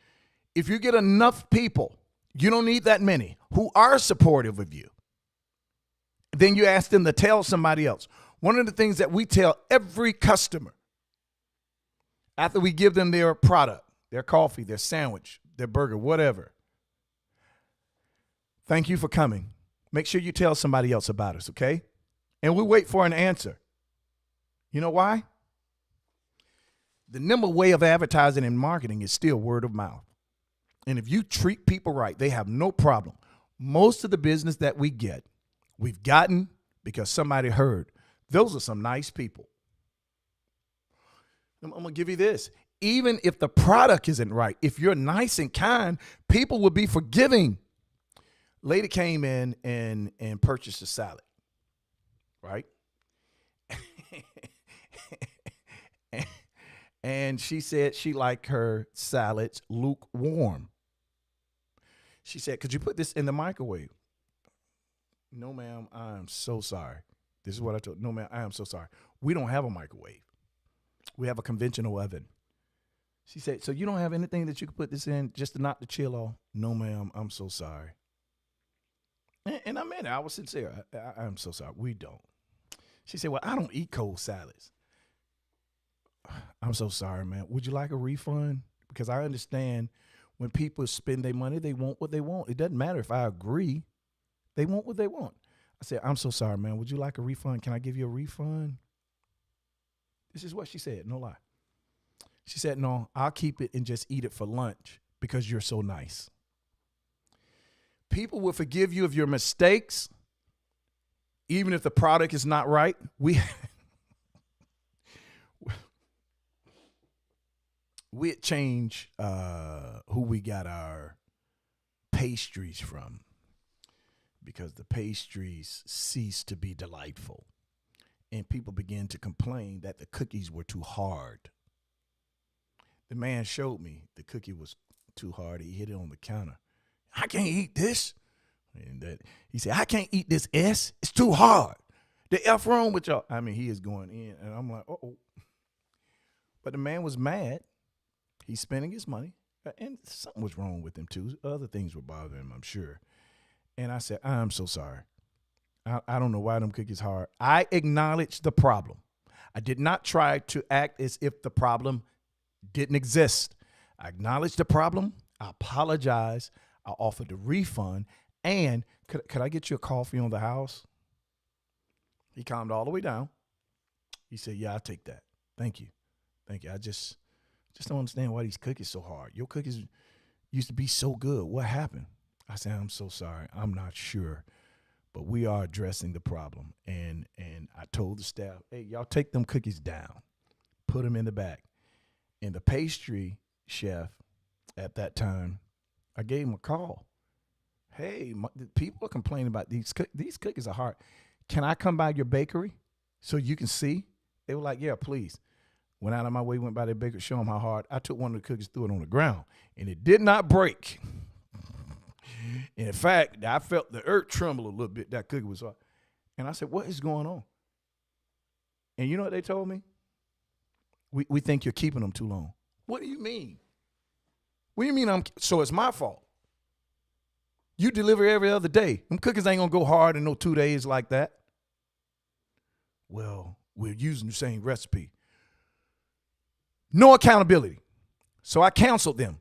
If you get enough people, you don't need that many, who are supportive of you, then you ask them to tell somebody else. One of the things that we tell every customer after we give them their product, their coffee, their sandwich, their burger, whatever, thank you for coming. Make sure you tell somebody else about us, okay? And we wait for an answer. You know why? The number way of advertising and marketing is still word of mouth. And if you treat people right, they have no problem. Most of the business that we get, we've gotten because somebody heard. Those are some nice people. I'm going to give you this. Even if the product isn't right, if you're nice and kind, people will be forgiving. Lady came in and purchased a salad, right? And she said she liked her salads lukewarm. She said, could you put this in the microwave? No, ma'am, I am so sorry. This is what I told. No, ma'am, I am so sorry. We don't have a microwave. We have a conventional oven. She said, so you don't have anything that you could put this in just to knock the chill off? No, ma'am, I'm so sorry. And I meant it. I was sincere. I'm so sorry. We don't. She said, well, I don't eat cold salads. I'm so sorry, man. Would you like a refund? Because I understand when people spend their money, they want what they want. It doesn't matter if I agree. They want what they want. I said, I'm so sorry, man. Would you like a refund? Can I give you a refund? This is what she said. No lie. She said, no, I'll keep it and just eat it for lunch because you're so nice. People will forgive you of your mistakes, even if the product is not right. We change who we got our pastries from because the pastries cease to be delightful. And people began to complain that the cookies were too hard. The man showed me the cookie was too hard. He hit it on the counter. I can't eat this. And he said, I can't eat this S. It's too hard. The F wrong with y'all. I mean, he is going in. And I'm like, uh-oh. But the man was mad. He's spending his money. And something was wrong with him, too. Other things were bothering him, I'm sure. And I said, I'm so sorry. I don't know why them cookies hard. I acknowledged the problem. I did not try to act as if the problem didn't exist. I acknowledged the problem. I apologized. I offered a refund. And could I get you a coffee on the house? He calmed all the way down. He said, yeah, I'll take that. Thank you. Thank you. I just don't understand why these cookies so hard. Your cookies used to be so good. What happened? I said, I'm so sorry. I'm not sure. But we are addressing the problem. And I told the staff, hey, y'all take them cookies down. Put them in the back. And the pastry chef at that time, I gave him a call. Hey, people are complaining about these cookies are hard. can I come by your bakery so you can see? They were like, yeah, please. Went out of my way, went by their bakery, show them how hard. I took one of the cookies, threw it on the ground, and it did not break. In fact, I felt the earth tremble a little bit. That cookie was hard. And I said, what is going on? And you know what they told me? We think you're keeping them too long. What do you mean? What do you mean so it's my fault? You deliver every other day. Them cookies ain't going to go hard in no 2 days like that. Well, we're using the same recipe. No accountability. So I counseled them.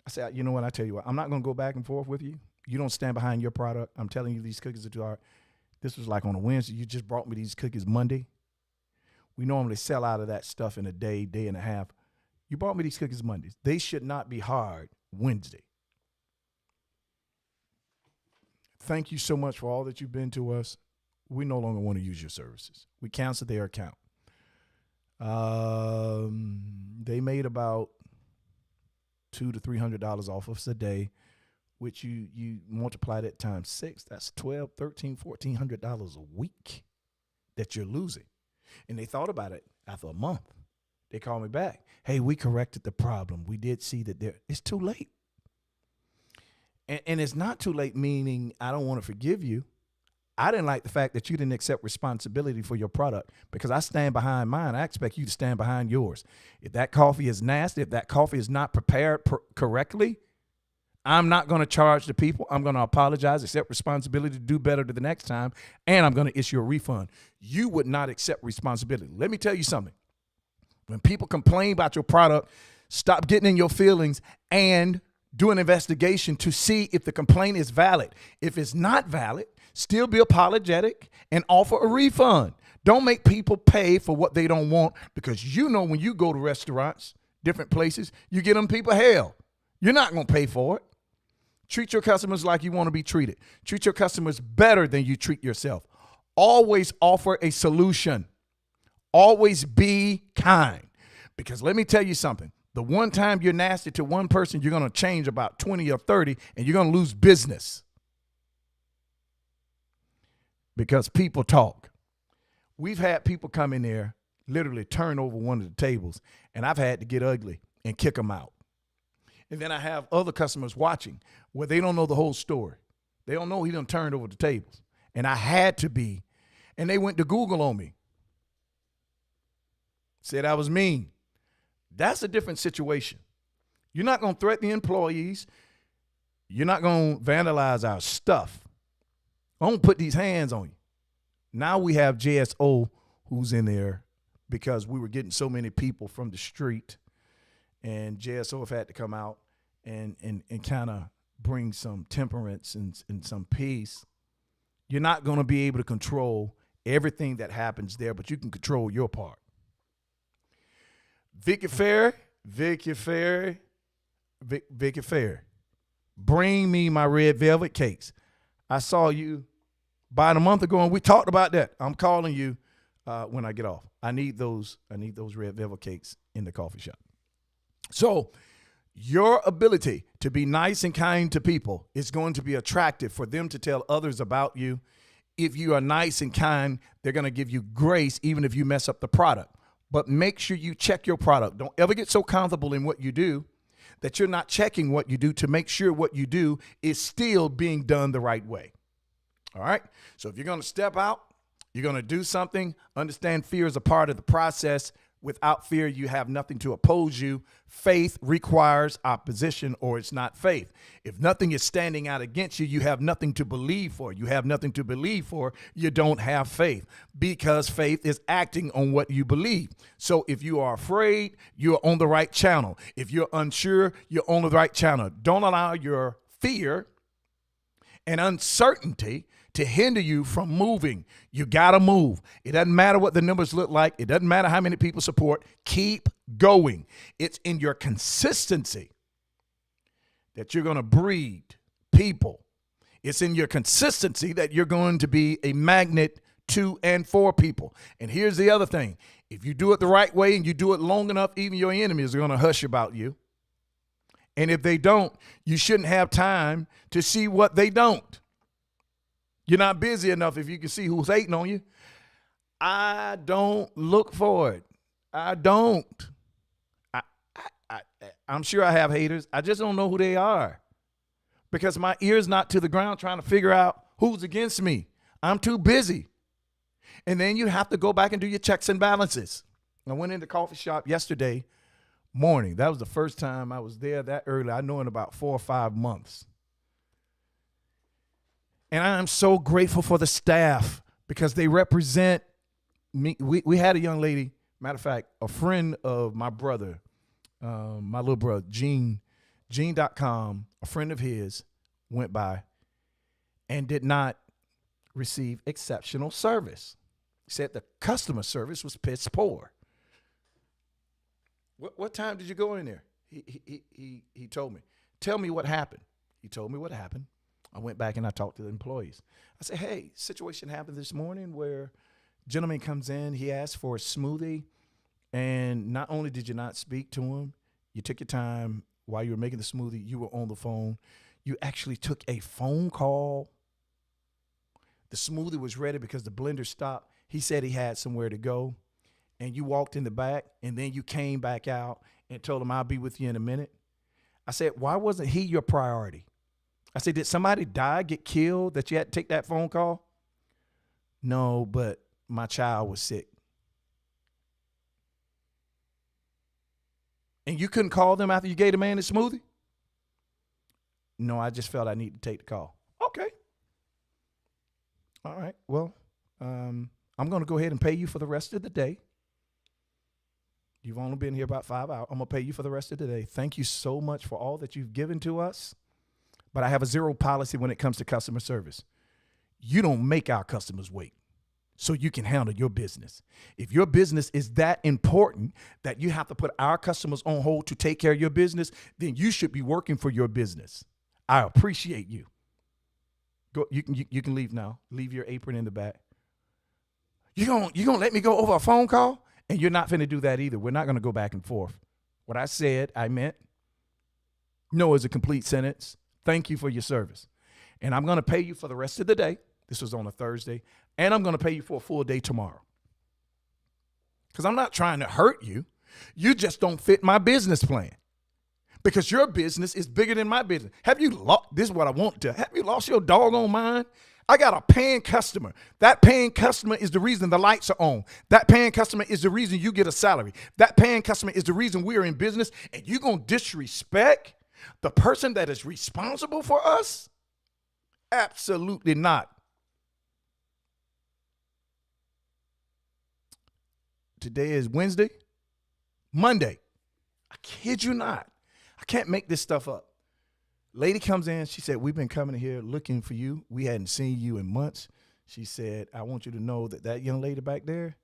I said, you know what? I tell you what, I'm not going to go back and forth with you. You don't stand behind your product. I'm telling you, these cookies are too hard. This was like on a Wednesday. You just brought me these cookies Monday. We normally sell out of that stuff in a day, day and a half. You brought me these cookies Mondays. They should not be hard Wednesday. Thank you so much for all that you've been to us. We no longer want to use your services. We canceled their account. They made about $200 to $300 off of us a day, which you multiply that times 6. That's $1,200, $1,300, $1,400 a week that you're losing. And they thought about it after a month. They called me back. Hey, we corrected the problem. We did see that it's too late. And it's not too late, meaning I don't want to forgive you. I didn't like the fact that you didn't accept responsibility for your product because I stand behind mine. I expect you to stand behind yours. If that coffee is nasty, if that coffee is not prepared correctly, I'm not going to charge the people. I'm going to apologize, accept responsibility to do better the next time, and I'm going to issue a refund. You would not accept responsibility. Let me tell you something. When people complain about your product, stop getting in your feelings and do an investigation to see if the complaint is valid. If it's not valid, still be apologetic and offer a refund. Don't make people pay for what they don't want because you know when you go to restaurants, different places, you get them people hell. You're not going to pay for it. Treat your customers like you want to be treated. Treat your customers better than you treat yourself. Always offer a solution. Always be kind. Because let me tell you something. The one time you're nasty to one person, you're going to change about 20 or 30, and you're going to lose business. Because people talk. We've had people come in there, literally turn over one of the tables, and I've had to get ugly and kick them out. And then I have other customers watching where they don't know the whole story. They don't know he done turned over the tables. And I had to be. And they went to Google on me. Said I was mean. That's a different situation. You're not going to threaten the employees. You're not going to vandalize our stuff. I won't put these hands on you. Now we have JSO who's in there because we were getting so many people from the street, and JSO have had to come out and kind of bring some temperance and some peace. You're not going to be able to control everything that happens there, but you can control your part. Vicky Ferry, bring me my red velvet cakes. I saw you about a month ago, and we talked about that. I'm calling you when I get off. I need those red velvet cakes in the coffee shop. So your ability to be nice and kind to people is going to be attractive for them to tell others about you. If you are nice and kind, they're going to give you grace even if you mess up the product. But make sure you check your product. Don't ever get so comfortable in what you do that you're not checking what you do to make sure what you do is still being done the right way. All right? So if you're going to step out, you're going to do something, understand fear is a part of the process. Without fear, you have nothing to oppose you. Faith requires opposition, or it's not faith. If nothing is standing out against you, you have nothing to believe for. You have nothing to believe for, you don't have faith, because faith is acting on what you believe. So if you are afraid, you're on the right channel. If you're unsure, you're on the right channel. Don't allow your fear and uncertainty to hinder you from moving. You got to move. It doesn't matter what the numbers look like. It doesn't matter how many people support. Keep going. It's in your consistency that you're going to breed people. It's in your consistency that you're going to be a magnet to and for people. And here's the other thing. If you do it the right way and you do it long enough, even your enemies are going to hush about you. And if they don't, you shouldn't have time to see what they don't. You're not busy enough if you can see who's hating on you. I don't look for it. I don't. I'm sure I have haters. I just don't know who they are because my ear's not to the ground trying to figure out who's against me. I'm too busy. And then you have to go back and do your checks and balances. I went in the coffee shop yesterday morning. That was the first time I was there that early. I know in about 4 or 5 months. And I'm so grateful for the staff because they represent me. We had a young lady, matter of fact, a friend of my brother, my little brother, Gene.com, a friend of his went by and did not receive exceptional service. He said the customer service was piss poor. What time did you go in there? He told me. Tell me what happened. He told me what happened. I went back and I talked to the employees. I said, hey, situation happened this morning where a gentleman comes in, he asked for a smoothie, and not only did you not speak to him, you took your time while you were making the smoothie, you were on the phone. You actually took a phone call. The smoothie was ready because the blender stopped. He said he had somewhere to go, and you walked in the back, and then you came back out and told him, I'll be with you in a minute. I said, why wasn't he your priority? I said, did somebody die, get killed, that you had to take that phone call? No, but my child was sick. And you couldn't call them after you gave the man the smoothie? No, I just felt I needed to take the call. Okay. All right. Well, I'm going to go ahead and pay you for the rest of the day. You've only been here about 5 hours. I'm going to pay you for the rest of the day. Thank you so much for all that you've given to us. But I have a zero policy when it comes to customer service. You don't make our customers wait so you can handle your business. If your business is that important that you have to put our customers on hold to take care of your business, then you should be working for your business. I appreciate you. Go. You can leave now. Leave your apron in the back. You gonna let me go over a phone call? And you're not finna do that either. We're not gonna go back and forth. What I said, I meant. No is a complete sentence. Thank you for your service. And I'm going to pay you for the rest of the day. This was on a Thursday. And I'm going to pay you for a full day tomorrow. Because I'm not trying to hurt you. You just don't fit my business plan. Because your business is bigger than my business. Have you lost? This is what I want to. Have you lost your doggone mind? I got a paying customer. That paying customer is the reason the lights are on. That paying customer is the reason you get a salary. That paying customer is the reason we're in business. And you're going to disrespect the person that is responsible for us? Absolutely not. Today is Wednesday. Monday. I kid you not. I can't make this stuff up. Lady comes in. She said, we've been coming here looking for you. We hadn't seen you in months. She said, I want you to know that young lady back there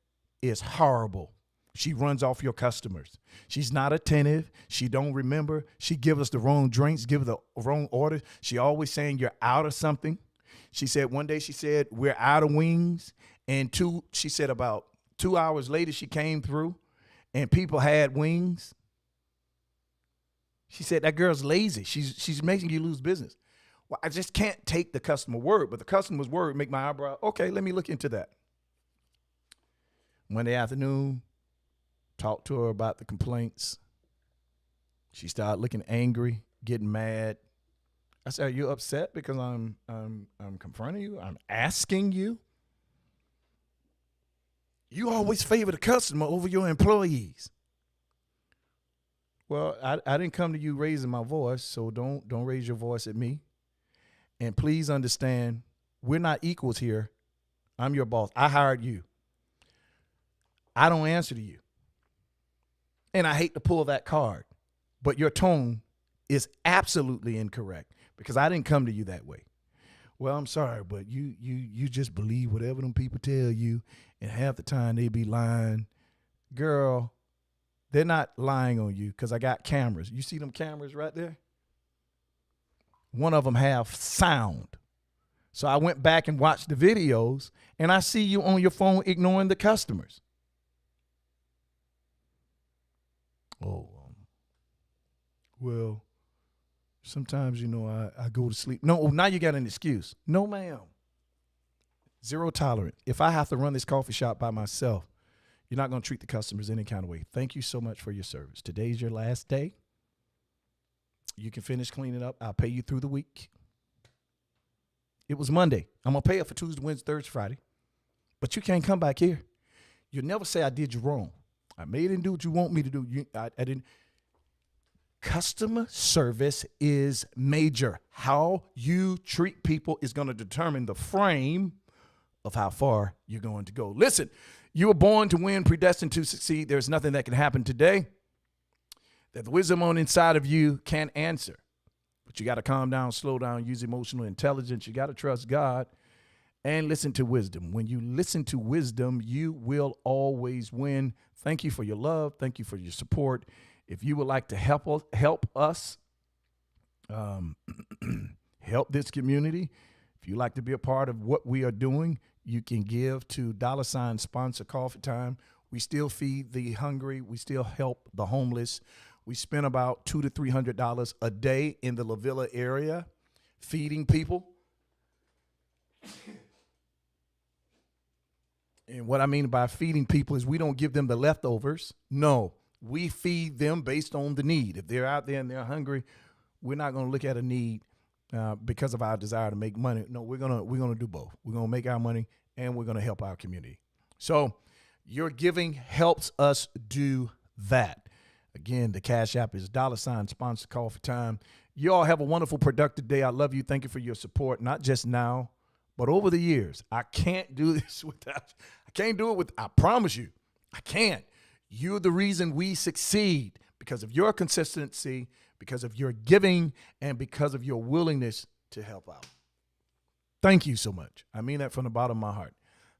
is horrible. She runs off your customers. She's not attentive. She don't remember. She give us the wrong drinks, give the wrong orders. She always saying you're out of something. She said one day, she said, we're out of wings. And she said about 2 hours later, she came through and people had wings. She said, that girl's lazy. She's making you lose business. Well, I just can't take the customer word, but the customer's word make my eyebrow. Okay, let me look into that. Monday afternoon, talked to her about the complaints. She started looking angry, getting mad. I said, are you upset because I'm confronting you? I'm asking you? You always favor the customer over your employees. Well, I didn't come to you raising my voice, so don't raise your voice at me. And please understand, we're not equals here. I'm your boss. I hired you. I don't answer to you. And I hate to pull that card, but your tone is absolutely incorrect because I didn't come to you that way. Well, I'm sorry, but you just believe whatever them people tell you, and half the time they be lying. Girl, they're not lying on you because I got cameras. You see them cameras right there? One of them have sound. So I went back and watched the videos, and I see you on your phone ignoring the customers. Oh, well, sometimes, I go to sleep. No, now you got an excuse. No, ma'am. Zero tolerance. If I have to run this coffee shop by myself, you're not going to treat the customers any kind of way. Thank you so much for your service. Today's your last day. You can finish cleaning up. I'll pay you through the week. It was Monday. I'm going to pay it for Tuesday, Wednesday, Thursday, Friday. But you can't come back here. You'll never say I did you wrong. I didn't do what you want me to do. I didn't. Customer service is major. How you treat people is going to determine the frame of how far you're going to go. Listen, you were born to win, predestined to succeed. There's nothing that can happen today that the wisdom on inside of you can't answer. But you got to calm down, slow down, use emotional intelligence. You got to trust God and listen to wisdom. When you listen to wisdom, you will always win. Thank you for your love. Thank you for your support. If you would like to help us, help this community, if you'd like to be a part of what we are doing, you can give to $ sponsor Coffee Time. We still feed the hungry. We still help the homeless. We spend about $200 to $300 a day in the La Villa area feeding people. And what I mean by feeding people is we don't give them the leftovers. No, we feed them based on the need. If they're out there and they're hungry, we're not going to look at a need because of our desire to make money. No, we're gonna do both. We're gonna make our money and we're gonna help our community. So your giving helps us do that. Again, the Cash App is $ sponsor Coffee Time. You all have a wonderful, productive day. I love you. Thank you for your support, not just now, but over the years. I can't do this without. I can't do it with. I promise you, I can't. You're the reason we succeed because of your consistency, because of your giving, and because of your willingness to help out. Thank you so much. I mean that from the bottom of my heart.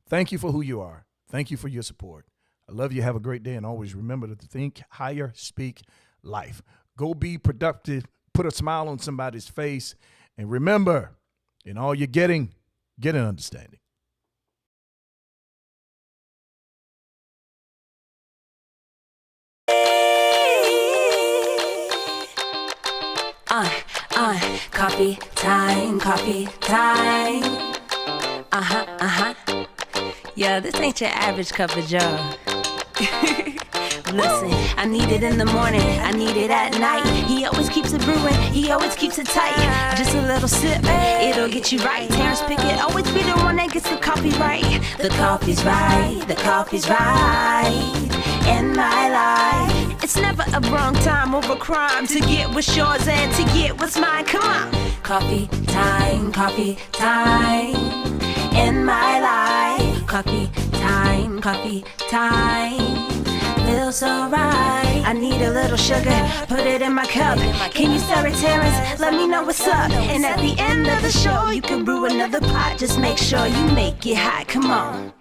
Thank you for who you are. Thank you for your support. I love you. Have a great day. And always remember to think higher, speak life. Go be productive. Put a smile on somebody's face. And remember, in all you're getting, get an understanding. Coffee time, coffee time. Yeah, this ain't your average cup of joe. Listen, I need it in the morning, I need it at night. He always keeps it brewing, he always keeps it tight. Just a little sip, it'll get you right. Terrence Pickett always be the one that gets the coffee right. The coffee's right, the coffee's right. In my life, it's never a wrong time over crime to get what's yours and to get what's mine. Come on, coffee time, coffee time. In my life, coffee time, coffee time. Feels so right. I need a little sugar, put it in my cup. Can you stir it, Terrence? Let me know what's up. And at the end of the show, you can brew another pot. Just make sure you make it hot. Come on.